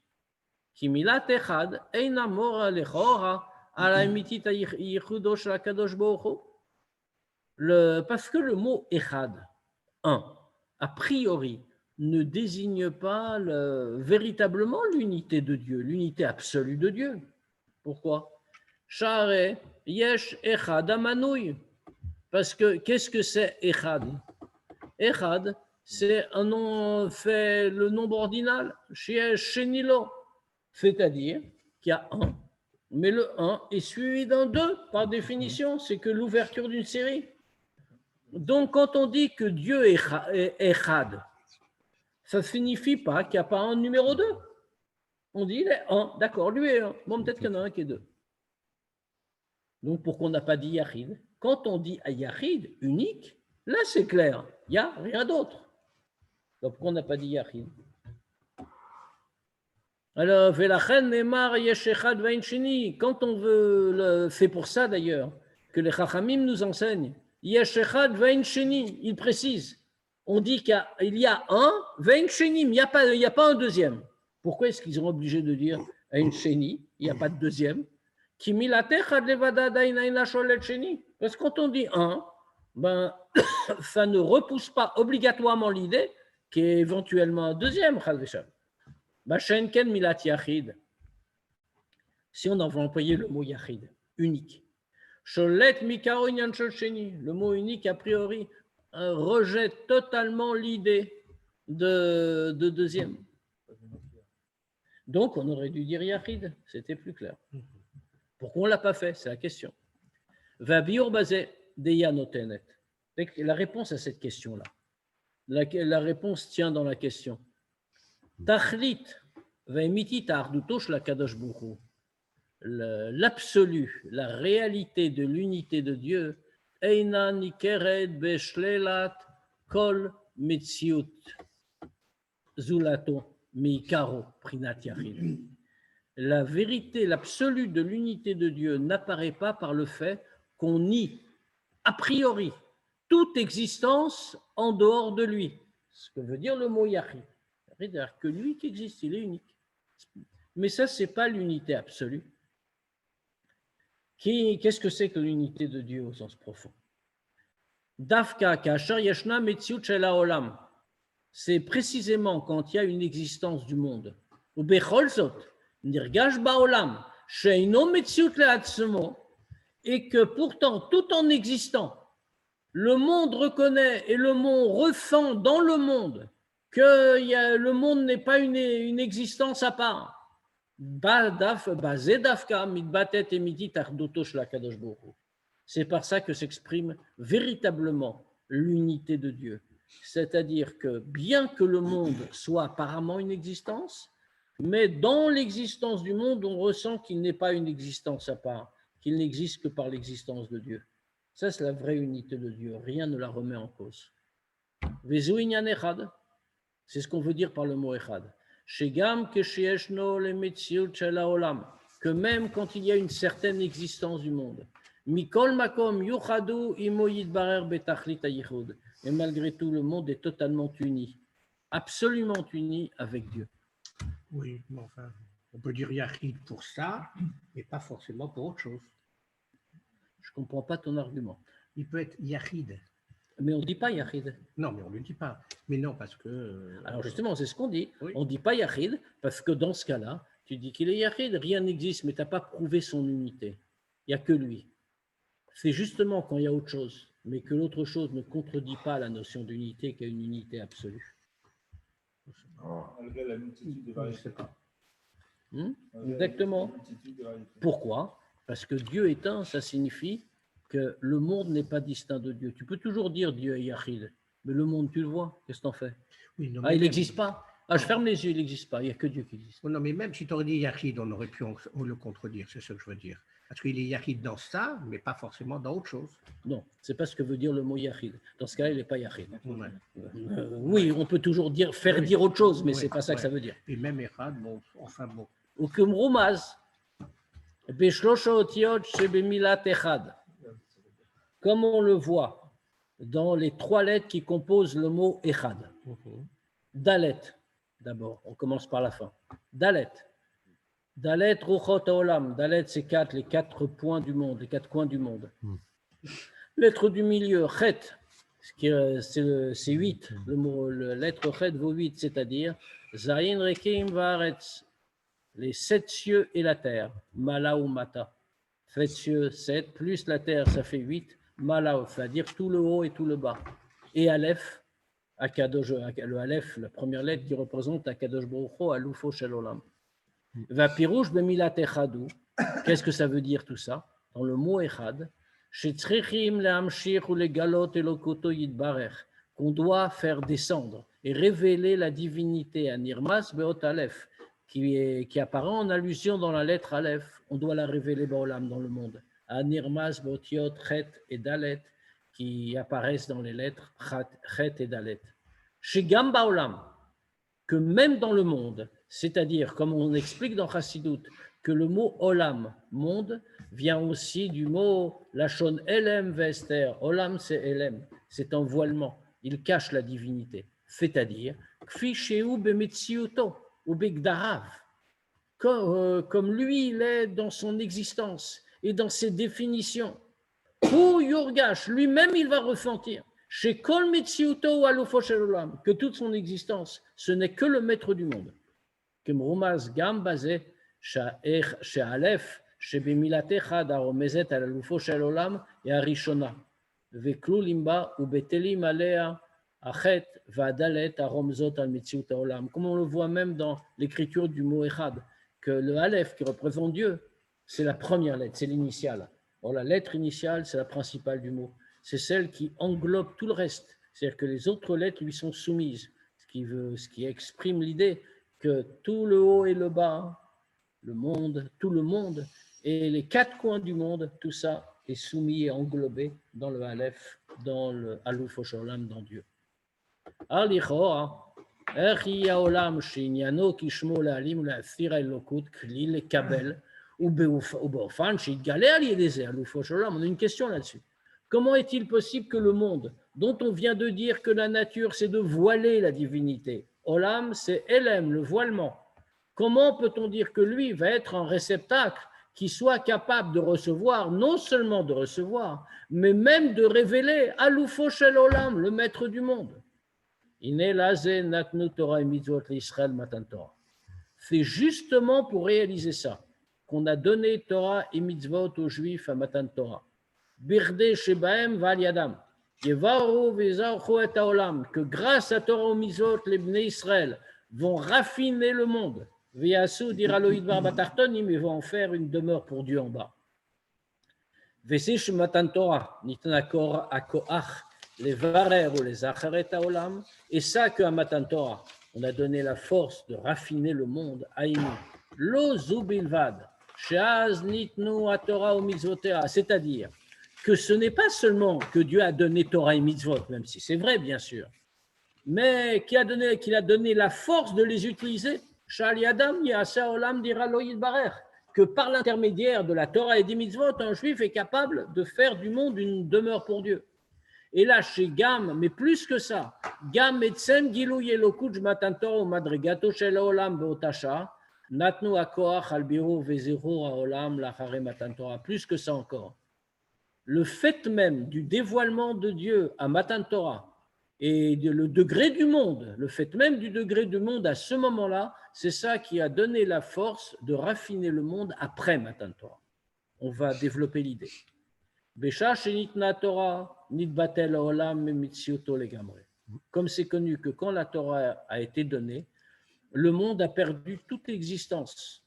Ki milat Echad eina mora lechora ala emitit hayichudo shel HaKadosh Baruch Hu. Parce que le mot Echad, un, a priori, ne désigne pas véritablement l'unité de Dieu, l'unité absolue de Dieu. Pourquoi? Share yesh Echad amanouy. Parce que qu'est-ce que c'est Echad? Echad, c'est un nom, fait le nombre ordinal, Shenilo, c'est-à-dire qu'il y a un, mais le 1 est suivi d'un 2, par définition, c'est que l'ouverture d'une série. Donc, quand on dit que Dieu est Echad, ça ne signifie pas qu'il n'y a pas un numéro 2. On dit il est 1, d'accord, lui est 1. Bon, peut-être qu'il y en a un qui est 2. Donc, pourquoi on n'a pas dit Yachid? Quand on dit Yachid, unique, là c'est clair, il n'y a rien d'autre. Donc, pourquoi on n'a pas dit Yachid? Alors, Velachen Neymar Yesh Echad Vein Sheni, quand on veut, c'est pour ça d'ailleurs que les Chachamim nous enseignent. Yesh Echad Vein Sheni, il précise. On dit qu'il y a un Vein Sheni, il n'y a pas un deuxième. Pourquoi est-ce qu'ils sont obligés de dire Vein Sheni, il n'y a pas de deuxième? Parce que quand on dit un, ben, ça ne repousse pas obligatoirement l'idée qu'il y ait éventuellement un deuxième. Si on en veut employer le mot Yachid, unique. Le mot unique, a priori, rejette totalement l'idée de deuxième. Donc, on aurait dû dire Yachid, c'était plus clair. Pourquoi on ne l'a pas fait? C'est la question. La réponse à cette question-là, la réponse tient dans la question. L'absolu, la réalité de l'unité de Dieu, kol metziut zulato meikaro prinat yachid. La vérité, l'absolu de l'unité de Dieu n'apparaît pas par le fait qu'on nie a priori toute existence en dehors de lui. Ce que veut dire le mot Yachid. C'est-à-dire que lui qui existe, il est unique. Mais ça, ce n'est pas l'unité absolue. Qu'est-ce que c'est que l'unité de Dieu au sens profond? Dafka kasher yeshna metziut shel haolam. C'est précisément quand il y a une existence du monde. Ou bechol zot. Nirgash baolam, sheino metziut le'atzmo, et que pourtant, tout en existant, le monde reconnaît et le monde ressent dans le monde que le monde n'est pas une existence à part. C'est par ça que s'exprime véritablement l'unité de Dieu. C'est-à-dire que bien que le monde soit apparemment une existence, mais dans l'existence du monde, on ressent qu'il n'est pas une existence à part, qu'il n'existe que par l'existence de Dieu. Ça, c'est la vraie unité de Dieu. Rien ne la remet en cause. C'est ce qu'on veut dire par le mot Echad. Que même quand il y a une certaine existence du monde, et malgré tout, le monde est totalement uni, absolument uni avec Dieu. Oui, mais enfin, on peut dire Yachid pour ça, mais pas forcément pour autre chose. Je ne comprends pas ton argument. Il peut être Yachid. Mais on ne dit pas Yachid. Non, mais on ne le dit pas. Mais non, parce que... Alors justement, c'est ce qu'on dit. Oui. On ne dit pas Yachid, parce que dans ce cas-là, tu dis qu'il est Yachid, rien n'existe, mais tu n'as pas prouvé son unité. Il n'y a que lui. C'est justement quand il y a autre chose, mais que l'autre chose ne contredit pas la notion d'unité, qu'il y a une unité absolue. Malgré la multitude de variétés. Exactement. Pourquoi? Parce que Dieu est un, ça signifie que le monde n'est pas distinct de Dieu. Tu peux toujours dire Dieu est Yachid, mais le monde, tu le vois, qu'est-ce que t'en fais? Oui, non, il n'existe pas. Je ferme les yeux, il n'existe pas, il n'y a que Dieu qui existe. Non, mais même si tu aurais dit Yachid, on aurait pu le contredire, c'est ce que je veux dire. Parce qu'il est Yachid dans ça, mais pas forcément dans autre chose. Non, c'est pas ce que veut dire le mot Yachid. Dans ce cas-là, il n'est pas Yachid. Ouais. Oui, on peut toujours faire dire autre chose, mais c'est pas ça que ça veut dire. Et même Echad, bon, enfin bon. Ou comme Roumaz, Beshlosh Otiot Shebemilat Echad. comme on le voit dans les 3 lettres qui composent le mot Echad. Dalet, d'abord, on commence par la fin. Dalet. Dalet, Ruchot Haolam. Dalet, c'est les 4 points du monde, les 4 coins du monde. Lettre du milieu, Chet, c'est 8. La lettre Chet vaut 8, c'est-à-dire Zayin Rekim Vaaretz, les 7 cieux et la terre. Mala ou Mata. 7 cieux, 7, plus la terre, ça fait 8. Mala, c'est-à-dire tout le haut et tout le bas. Et Aleph, le Aleph, la première lettre qui représente Akadosh Baruch Hu, Alufo Shel Olam. Va pirouche bemilat echadou. Qu'est-ce que ça veut dire tout ça? Dans le mot echad, shetzrichim lehamshir ou le galot elokoto yitbarech, qu'on doit faire descendre et révéler la divinité à Nirmas Beot Aleph, qui apparaît en allusion dans la lettre Aleph. On doit la révéler Baolam dans le monde. À Nirmas Beot Yot, Chet et Dalet, qui apparaissent dans les lettres Chet et Dalet. Chez Gamba Olam, que même dans le monde, c'est-à-dire, comme on explique dans Chassidut, que le mot Olam, monde, vient aussi du mot Lachon Elem Vester. Olam, c'est Elem, c'est un voilement. Il cache la divinité. C'est-à-dire, Kfi Sheu Bemetziuto ou Begdarav. Comme lui, il est dans son existence et dans ses définitions. Pour Yurgash, lui-même, il va ressentir. Chez Kol Metziuto ou Alufo Shel Olam, que toute son existence, ce n'est que le maître du monde. כמרומז גם בזה שהאלף שבמילת אחד הרומזת על אלופו של עולם היא הראשונה, וכלולים בה ובטלים עליה החטא והדלת הרומזות על מציאות העולם. Comme on le voit même dans l'écriture du mot Echad, que le Aleph qui représente Dieu, c'est la première lettre, c'est l'initiale. Or, la lettre initiale, c'est la principale du mot. C'est celle qui englobe tout le reste. C'est-à-dire que les autres lettres lui sont soumises, ce qui exprime l'idée que tout le haut et le bas, le monde, tout le monde, et les 4 coins du monde, tout ça est soumis et englobé dans le Aleph, dans le Aluf Olam, dans Dieu. On a une question là-dessus. Comment est-il possible que le monde, dont on vient de dire que la nature, c'est de voiler la divinité, Olam, c'est Elem, le voilement. Comment peut-on dire que lui va être un réceptacle qui soit capable de recevoir, non seulement de recevoir, mais même de révéler Alufo Shel Olam, le maître du monde? C'est justement pour réaliser ça qu'on a donné Torah et mitzvot aux Juifs à Matan Torah. Birde Shebaem Val Yadam. Que grâce à Torah et mitzvot, les Bnei Israël vont raffiner le monde. Veyasu dira Loïd Barbatartonim, ils vont en faire une demeure pour Dieu en bas. Vesish Matan Torah, Nitanakor Akoach, les Varer ou les Acharet Haolam, et ça qu'à Matan Torah, on a donné la force de raffiner le monde. Aïnou, Lo Zubilvad, Sheaz Nitnu Atorah ou Mitzvotea, c'est-à-dire que ce n'est pas seulement que Dieu a donné Torah et Mitzvot, même si c'est vrai, bien sûr, mais qu'il a donné la force de les utiliser. Que par l'intermédiaire de la Torah et des Mitzvot, un juif est capable de faire du monde une demeure pour Dieu. Et là, chez Gam, mais plus que ça, Gam etzem gilou yelokuj matan Torah madrigato shel olam beotasha, natnu akoach al biru veziru haolam lachare matan Torah. Plus que ça encore. Le fait même du dévoilement de Dieu à Matan Torah et le degré du monde, le fait même du degré du monde à ce moment-là, c'est ça qui a donné la force de raffiner le monde après Matan Torah. On va développer l'idée. Comme c'est connu que quand la Torah a été donnée, le monde a perdu toute existence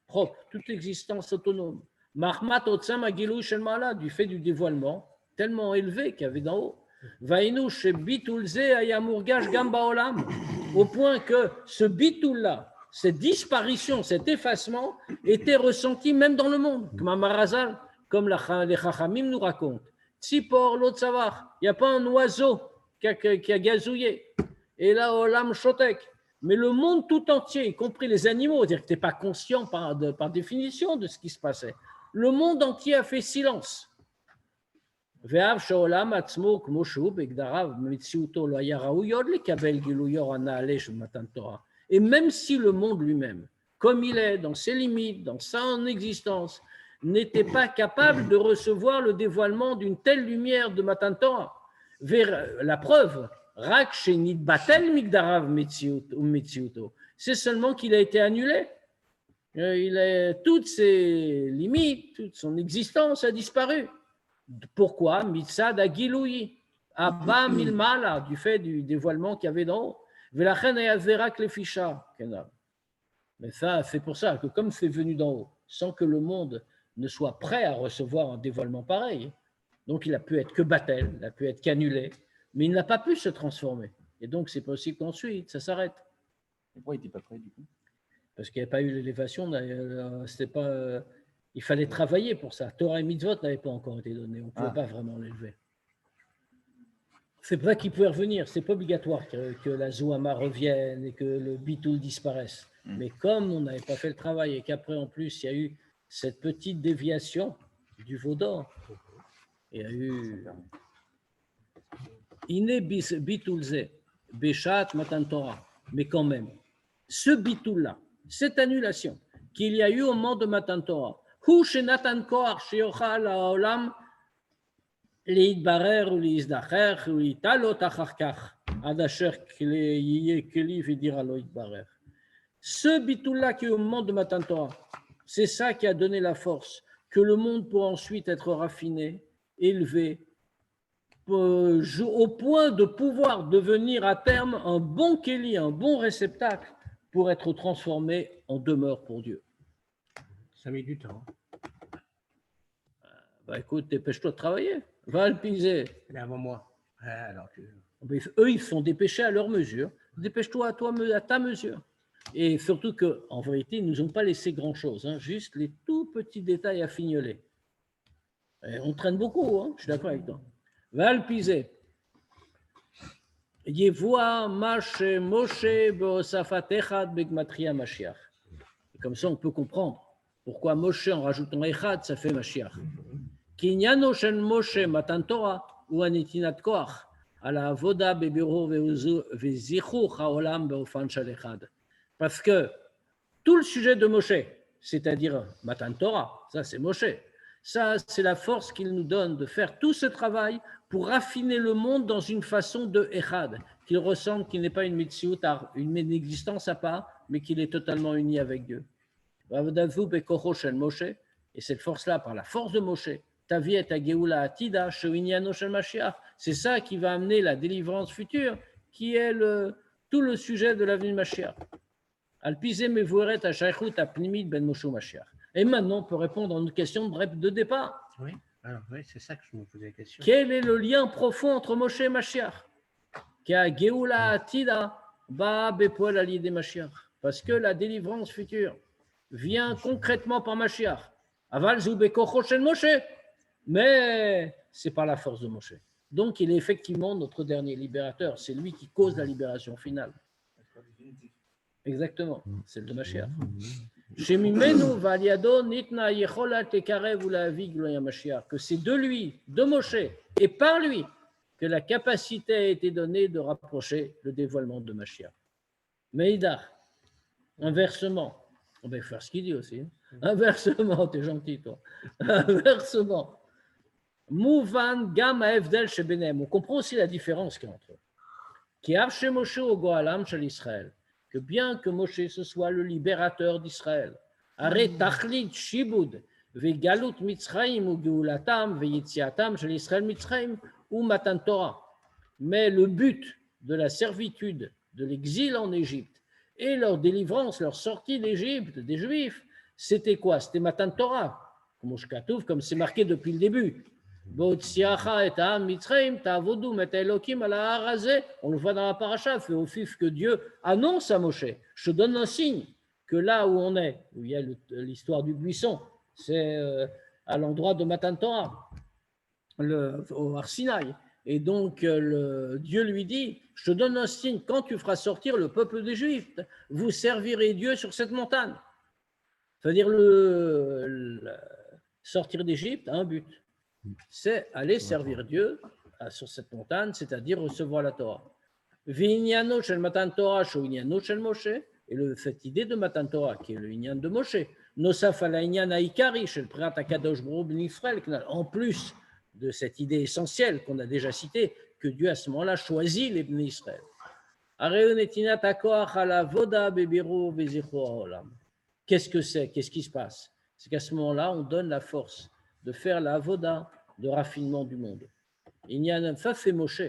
propre, toute existence autonome. Mahmat Otsam Agilou Shelmala, du fait du dévoilement tellement élevé qu'il y avait d'en haut. Vainu Shebitulze Ayamurgash Gamba Olam, au point que ce bitul-là, cette disparition, cet effacement, était ressenti même dans le monde. Comme les Chachamim nous racontent. Tzipor Lotsavar, il n'y a pas un oiseau qui a gazouillé. Et là, Olam Shotek. Mais le monde tout entier, y compris les animaux, c'est-à-dire que tu n'es pas conscient par définition de ce qui se passait. Le monde entier a fait silence. ואף שהעולם עצמו, כמו שהוא בגדריו, במציאותו, לא היה ראוי עוד לקבל גילויו הנעלה של מתן תורה. Et même si le monde lui-même, comme il est, dans ses limites, dans son existence, n'était pas capable de recevoir le dévoilement d'une telle lumière de Matan Torah. La preuve, Rak Shenit Batel Migdarav Metziuto, c'est seulement qu'il a été annulé. Toutes ses limites, toute son existence a disparu. Pourquoi? Mitzad Agiloui, Abba Milmala, du fait du dévoilement qu'il y avait d'en haut. Velachen Ayazerak Lefisha, mais ça, c'est pour ça que comme c'est venu d'en haut, sans que le monde ne soit prêt à recevoir un dévoilement pareil, donc il a pu être que battel, il a pu être qu'annulé, mais il n'a pas pu se transformer. Et donc c'est possible qu'ensuite, ça s'arrête. Pourquoi il n'était pas prêt du coup? Parce qu'il n'y avait pas eu l'élévation, il fallait travailler pour ça. Torah et mitzvot n'avaient pas encore été donnés, on ne pouvait pas vraiment l'élever. C'est pas qu'il pouvait revenir, c'est pas obligatoire que la Zohama revienne et que le Bitoul disparaisse. Mais comme on n'avait pas fait le travail et qu'après en plus il y a eu cette petite déviation du veau d'or, il y a eu Iné Bitoulze, Béchat Matan Torah, mais quand même, ce Bitoul-là, cette annulation qu'il y a eu au moment de Matan Torah, Hu Shenatan Koach Sheochal Haolam להתברר ולהזדחך ולהתעלות אחר כך עד אשר יהיה כלי ודירה לא יתברר. Ce bitul-là qui est au moment de Matan Torah, c'est ça qui a donné la force que le monde pourra ensuite être raffiné, élevé, au point de pouvoir devenir à terme un bon keli, un bon réceptacle pour être transformé en demeure pour Dieu. Ça met du temps. Bah écoute, dépêche-toi de travailler. Va le piser. Avant moi. Eux, ils sont dépêchés à leur mesure. Dépêche-toi à ta mesure. Et surtout qu'en vérité, ils ne nous ont pas laissé grand-chose, hein, juste les tout petits détails à fignoler. Et on traîne beaucoup, hein, je suis d'accord avec toi. Va le piser. Yevoa Moshe Beosafat Echad Begmatria Mashiach. Comme ça, on peut comprendre pourquoi Moshe, en rajoutant Echad, ça fait Mashiach. Kinyano Shen Moshe Matan Torah ou Anitinat Koach à la Voda Bebiro Vezichur Haolam Beofan Shal Echad. Parce que tout le sujet de Moshe, c'est-à-dire Matan Torah, ça c'est Moshe, ça c'est la force qu'il nous donne de faire tout ce travail pour raffiner le monde dans une façon de Echad, qu'il ressemble, qu'il n'est pas une mitzvot, une existence à part, mais qu'il est totalement uni avec Dieu. Et cette force-là, par la force de Moshe, c'est ça qui va amener la délivrance future, qui est tout le sujet de l'avenue de Mashiach. Et maintenant, on peut répondre à une question de départ. Oui, alors, oui, c'est ça que je me posais la question. Quel est le lien profond entre Moshe et Mashiach? Parce que la délivrance future vient concrètement par Mashiach. Mais c'est par la force de Moshe. Donc, il est effectivement notre dernier libérateur. C'est lui qui cause la libération finale. Exactement, celle de Mashiach. Que c'est de lui, de Moshe, et par lui, que la capacité a été donnée de rapprocher le dévoilement de Mashiach. Meïda, inversement, on va faire ce qu'il dit aussi. Inversement, t'es gentil, toi. Inversement. Mouvan gam ha'evdel shebenem. On comprend aussi la différence qu'il y a entre eux. Ki av shemoshe o goalam shel Israël. Que bien que Moshe ce soit le libérateur d'Israël. Are tachlit shibud vegalut mitzrayim u geulatam veyitziatam shel Israël mitzrayim ou matan Torah. Mais le but de la servitude, de l'exil en Égypte et leur délivrance, leur sortie d'Égypte, des Juifs, c'était quoi? C'était Matan Torah, comme c'est marqué depuis le début. On le voit dans la paracha, fait au fif que Dieu annonce à Moshe, je te donne un signe que là où on est, où il y a l'histoire du buisson, c'est à l'endroit de Matan Torah, au Har Sinaï. Et donc Dieu lui dit, je te donne un signe, quand tu feras sortir le peuple d'Égypte, vous servirez Dieu sur cette montagne. C'est-à-dire sortir d'Égypte a un but, c'est aller servir Dieu sur cette montagne, c'est-à-dire recevoir la Torah. Vinyano shel Matan Torah, Vinyano shel Moshe, et cette idée de Matan Torah, qui est le Inyan de Moshe, Nosaf ala Inyan haïkari, shel Priat HaKadosh Baruch Hu B'Israël, en plus de cette idée essentielle qu'on a déjà citée, que Dieu à ce moment-là choisit les Bnei Israël. Qu'est-ce que c'est? Qu'est-ce qui se passe? C'est qu'à ce moment-là, on donne la force de faire la avoda de raffinement du monde. Ça, c'est Moshe.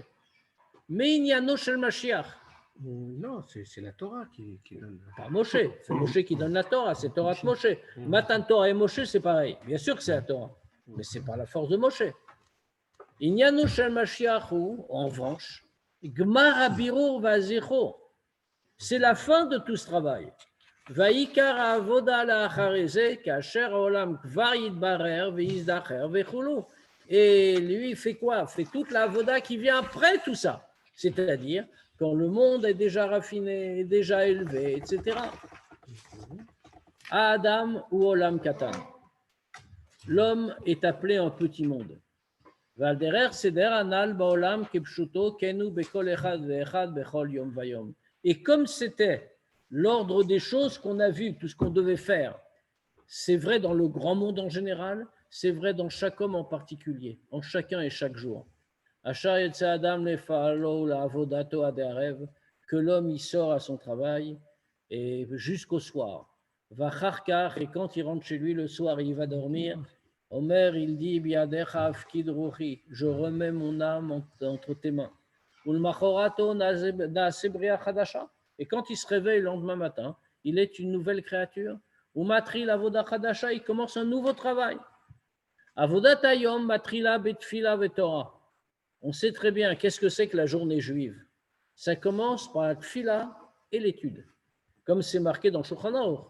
Mais il y a Noshel Mashiach. Non, c'est la Torah qui donne. Pas Moshe. C'est Moshe qui donne la Torah. C'est Torah de Moshe. Matan Torah et Moshe, c'est pareil. Bien sûr que c'est la Torah. Mais ce n'est pas la force de Moshe. Il y a Noshel Mashiach ou, en revanche, Gmar Abirur Vazicho. C'est la fin de tout ce travail. Vaikar avoda la achareze kasher olam kvar yitbarer veizdacher vechulu. Et lui, il fait quoi? Fait toute la avoda qui vient après tout ça. C'est-à-dire quand le monde est déjà raffiné, déjà élevé, etc. Adam ou olam katan. L'homme est appelé un petit monde. Valderer seder anal baolam kepshuto kenu bekol echad veechad bechol yom vayom. Et comme c'était l'ordre des choses qu'on a vu, tout ce qu'on devait faire, c'est vrai dans le grand monde en général, c'est vrai dans chaque homme en particulier, en chacun et chaque jour. Que l'homme y sort à son travail et jusqu'au soir. Et quand il rentre chez lui le soir, il va dormir. Omer, il dit, je remets mon âme entre tes mains. Et quand il se réveille le lendemain matin, il est une nouvelle créature. Umatri l'avoda chadasha, il commence un nouveau travail. Avodat hayom matrila betfila vetora. On sait très bien qu'est-ce que c'est que la journée juive. Ça commence par la tfila et l'étude, comme c'est marqué dans Shulchan Aruch.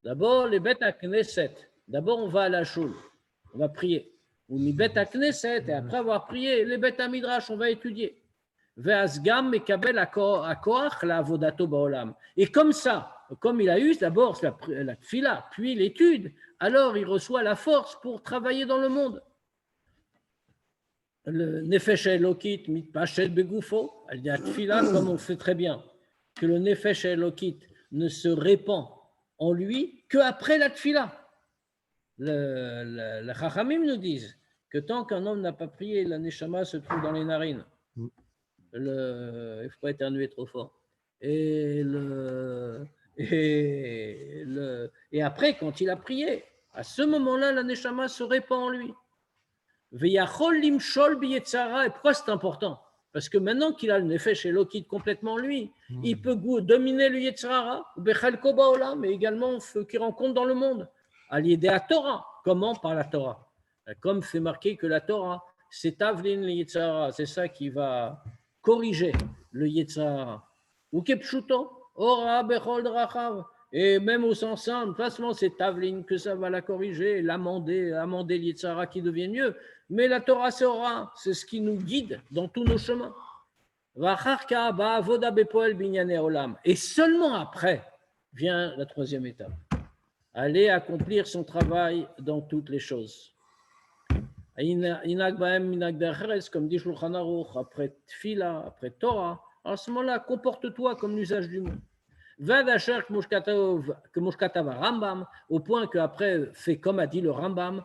D'abord les bet knesset. D'abord on va à la shul, on va prier. Ou mi bet knesset, et après avoir prié, les bet midrash, on va étudier. Et comme ça, comme il a eu d'abord la tfila, puis l'étude, alors il reçoit la force pour travailler dans le monde. Le nefesh elokit mitpashel begufo, elle dit à tfila, comme on sait très bien que le nefesh elokit ne se répand en lui qu'après la tfila. Les chachamim nous disent que tant qu'un homme n'a pas prié, la neshama se trouve dans les narines. Il ne faut pas éternuer trop fort. Et après, quand il a prié, à ce moment-là, la neshama se répand en lui. Et pourquoi c'est important? Parce que maintenant qu'il a le nefesh elokit complètement en lui, il peut dominer le yetzara, mais également ceux qui rencontrent dans le monde, à l'idée à Torah. Comment? Par la Torah. Comme c'est marqué que la Torah, c'est Tavlin le yetzara, c'est ça qui va corriger le yetzara. Ou kepshuto, ora bechol drachav. Et même au sens simple, de toute façon, c'est Tavlin que ça va la corriger, amender le yetzara qui devient mieux. Mais la Torah, c'est ora, c'est ce qui nous guide dans tous nos chemins. Et seulement après vient la troisième étape. Aller accomplir son travail dans toutes les choses. Comme dit Shulchan Aruch, après Tfila, après Torah, à ce moment-là, comporte-toi comme l'usage du monde. Rambam, au point qu'après, fait comme a dit le Rambam,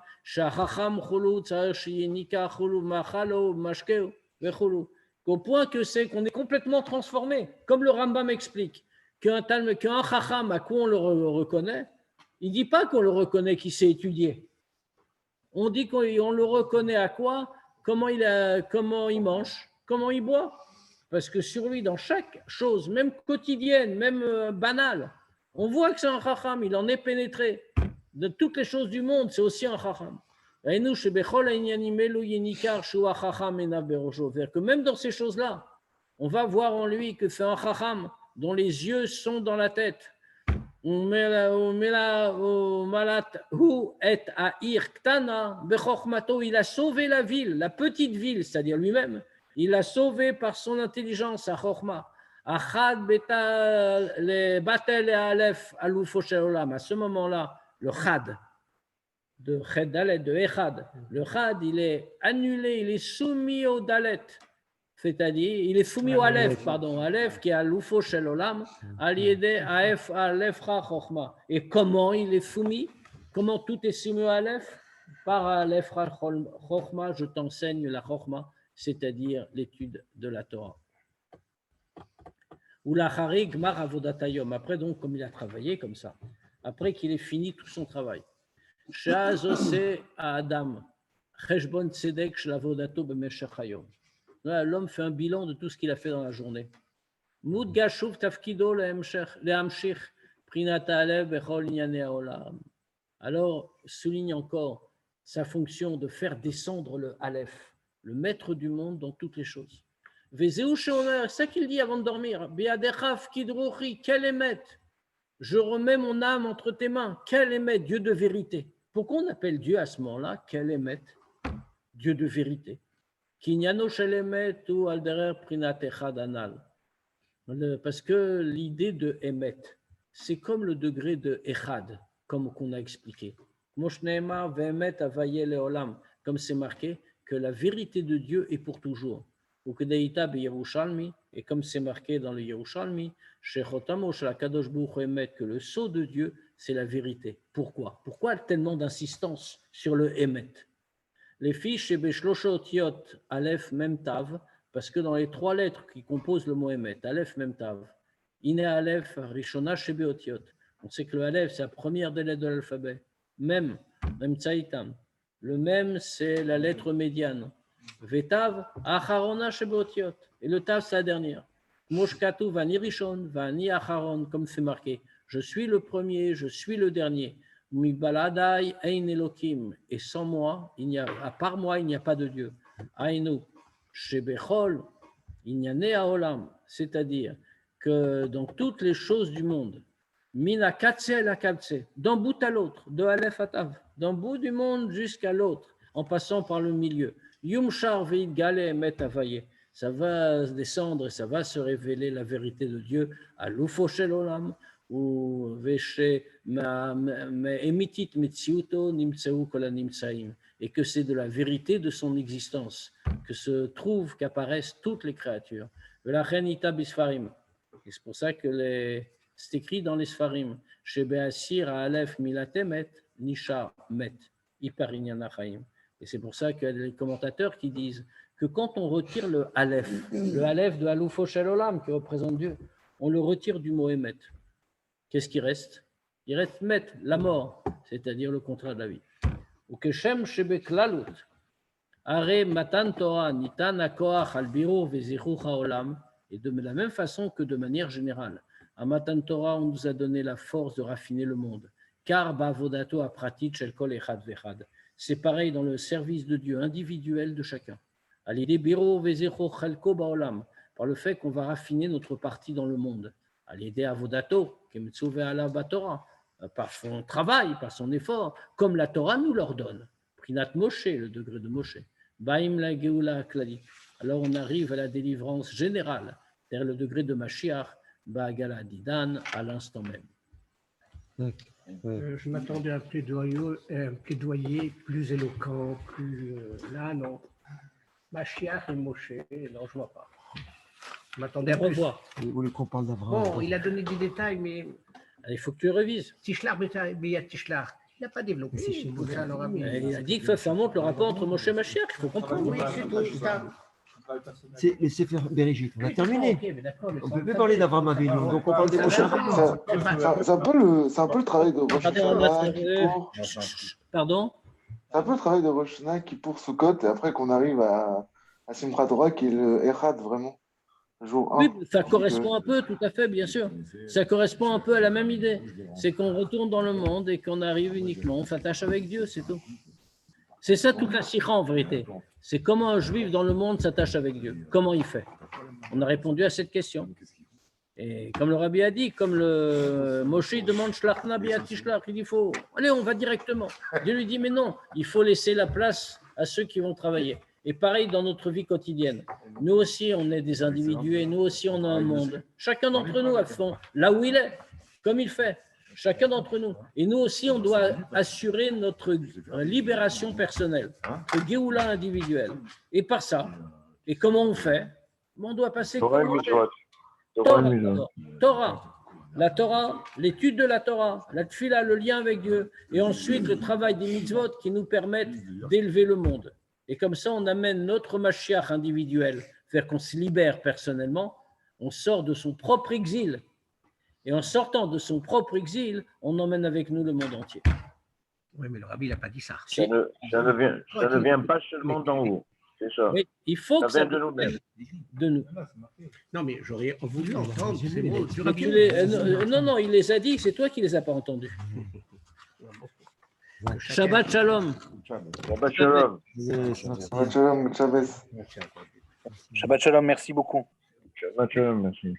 au point que c'est qu'on est complètement transformé, comme le Rambam explique, qu'un chacham, à quoi on le reconnaît, il ne dit pas qu'on le reconnaît qu'il sait étudier. On dit qu'on le reconnaît à quoi? Comment il mange, comment il boit. Parce que sur lui, dans chaque chose, même quotidienne, même banale, on voit que c'est un chacham, il en est pénétré. De toutes les choses du monde, c'est aussi un chacham. C'est-à-dire que même dans ces choses-là, on va voir en lui que c'est un chacham dont les yeux sont dans la tête. Il a sauvé la ville, la petite ville, c'est-à-dire lui-même. Il l'a sauvé par son intelligence, à Chochma. À ce moment-là, le Chad de Ched Dalet, de Echad. Le Chad, il est annulé, il est soumis au Dalet. C'est-à-dire, il est soumis au Aleph, pardon, Aleph qui est à l'Ufo Shel Olam, Al-Yedeh Aef Aleph Ra Chochma. Et comment il est soumis? Comment tout est soumis au Aleph? Par Aleph Ra Chochma, je t'enseigne la Chochma, c'est-à-dire l'étude de la Torah. Ou la Harig Mar Avodatayom. Après, donc, comme il a travaillé comme ça, après qu'il ait fini tout son travail. Shazose à Adam, Cheshbon Tzedek Shlavodato B'Meshech Hayom. L'homme fait un bilan de tout ce qu'il a fait dans la journée. Moud Gashuv Tafkido Lehamshich Prinata Alev Bechol Inyane Haolam. Alors, souligne encore sa fonction de faire descendre le Aleph, le maître du monde dans toutes les choses. Vezeu Sheomer, c'est ça qu'il dit avant de dormir. Be'adechaf Kidrochi, quel émet. Je remets mon âme entre tes mains. Quel émet, Dieu de vérité. Pourquoi on appelle Dieu à ce moment-là quel émet, Dieu de vérité? Parce que l'idée de Emet, c'est comme le degré de Echad, comme qu'on a expliqué. Comme c'est marqué que la vérité de Dieu est pour toujours. Et comme c'est marqué dans le Yerushalmi, que le sceau de Dieu, c'est la vérité. Pourquoi? Pourquoi tellement d'insistance sur le Emet? Les fiches chez Beshloshotiot, Aleph Memtav, parce que dans les trois lettres qui composent le mot Emet, Aleph Memtav, Ine Aleph Rishona Shebeotiot. On sait que le Aleph, c'est la première des lettres de l'alphabet. Même Tsaïtam. Le même, c'est la lettre médiane. Vetav, Acharona Shebeotiot. Et le Tav, c'est la dernière. Moshkatu Vani Rishon, Vani Acharon, comme c'est marqué. Je suis le premier, je suis le dernier. Mibaladai ein Elokim, et sans moi, à part moi, il n'y a pas de Dieu. Ainu, Shebechol, Inyane Haolam, c'est-à-dire que dans toutes les choses du monde, Mina Katse la Katse, d'un bout à l'autre, de Aleph à Tav, d'un bout du monde jusqu'à l'autre, en passant par le milieu. Yumshar Veid Gale Met Avaye, ça va descendre et ça va se révéler la vérité de Dieu à l'Ufo Shel Olam, ou Veshe Emitit Metsiuto Nimtseu Kola Nimtsaim, et que c'est de la vérité de son existence que se trouvent, qu'apparaissent toutes les créatures. Velachenita Bisfarim, et c'est pour ça que c'est écrit dans les Sfarim, Shebeasir Aleph Milatemet Nisha Met Iparinyana Chaim. Et c'est pour ça qu'il y a des commentateurs qui disent que quand on retire le Aleph de Alufo Shel Olam qui représente Dieu, on le retire du mot Emet. Qu'est-ce qui reste? Il reste Met, la mort, c'est-à-dire le contraire de la vie. Ou que Shem Shebeklalut, Are Matan Torah, Nitan Akoach Albiro Vezichu Haolam, et de la même façon que de manière générale. À Matan Torah, on nous a donné la force de raffiner le monde. Car Bavodato a pratit Shel Kol Echad Vechad. C'est pareil dans le service de Dieu individuel de chacun. À l'idée Biro Vezichu Chalko Baolam, par le fait qu'on va raffiner notre partie dans le monde. À l'idée Avodato, par son travail, par son effort, comme la Torah nous l'ordonne. Prinat Moshe, le degré de Moshe. Baim la Geoula Kladit. Alors on arrive à la délivrance générale, vers le degré de Mashiach, Ba'agala Didan, à l'instant même. Je m'attendais à un plaidoyer plus éloquent, plus. Là, non. Mashiach et Moshe, non, je ne vois pas. Je m'attendais à plus. Vous voulez qu'on parle d'Abraham? Bon, il a donné des détails, mais. Il faut que tu révises. Tishlach, Beyat Tishlach, il n'a pas développé. Il a dit que ça montre le rapport entre Moshe et Mashiach, il faut comprendre. Oui, c'est tout ça. C'est les Sefer Bereshit. On a terminé. Okay, On ne peut plus parler d'Abraham Avinu, donc on parle des Moshe. C'est un peu le travail de Rosh Hashanah. Pardon? C'est un peu le travail de Rosh Hashanah qui pour Sukkot, et après qu'on arrive à Simchat Torah, qui est le Echad vraiment. Oui, ça correspond un peu, tout à fait, bien sûr. Ça correspond un peu à la même idée. C'est qu'on retourne dans le monde et qu'on arrive uniquement, on s'attache avec Dieu, c'est tout. C'est ça toute la sikha en vérité. C'est comment un juif dans le monde s'attache avec Dieu. Comment il fait? On a répondu à cette question. Et comme le Rabbi a dit, comme le Moshe demande Shlachna Biyat Tishlach, il dit faut, allez, on va directement. Dieu lui dit mais non, il faut laisser la place à ceux qui vont travailler. Et pareil dans notre vie quotidienne. Nous aussi, on est des individus et nous aussi, on a un monde. Chacun d'entre nous a fond là où il est, comme il fait. chacun d'entre nous. Et nous aussi, on doit assurer notre libération personnelle, le Géoula individuel. Et par ça, et comment on fait? On doit passer Torah et comment on fait? mitzvot. Torah et mitzvot. Torah. La Torah, l'étude de la Torah, la tfila, le lien avec Dieu, et ensuite le travail des mitzvot qui nous permettent d'élever le monde. Et comme ça, on amène notre Mashiach individuel, faire qu'on se libère personnellement, on sort de son propre exil. Et en sortant de son propre exil, on emmène avec nous le monde entier. Oui, mais le rabbi, il n'a pas dit ça. Si. Ça ne vient pas seulement d'en haut. C'est ça. Mais il faut que Ça ça vient de nous-mêmes. de nous. Non, mais j'aurais voulu entendre ces mots du Mais rabbi. non, il les a dit, c'est toi qui les as pas entendus. Shabbat Shalom. Shabbat shalom. Shabbat shalom, Shabbos. Shabbat shalom, merci beaucoup. Shabbat shalom, merci.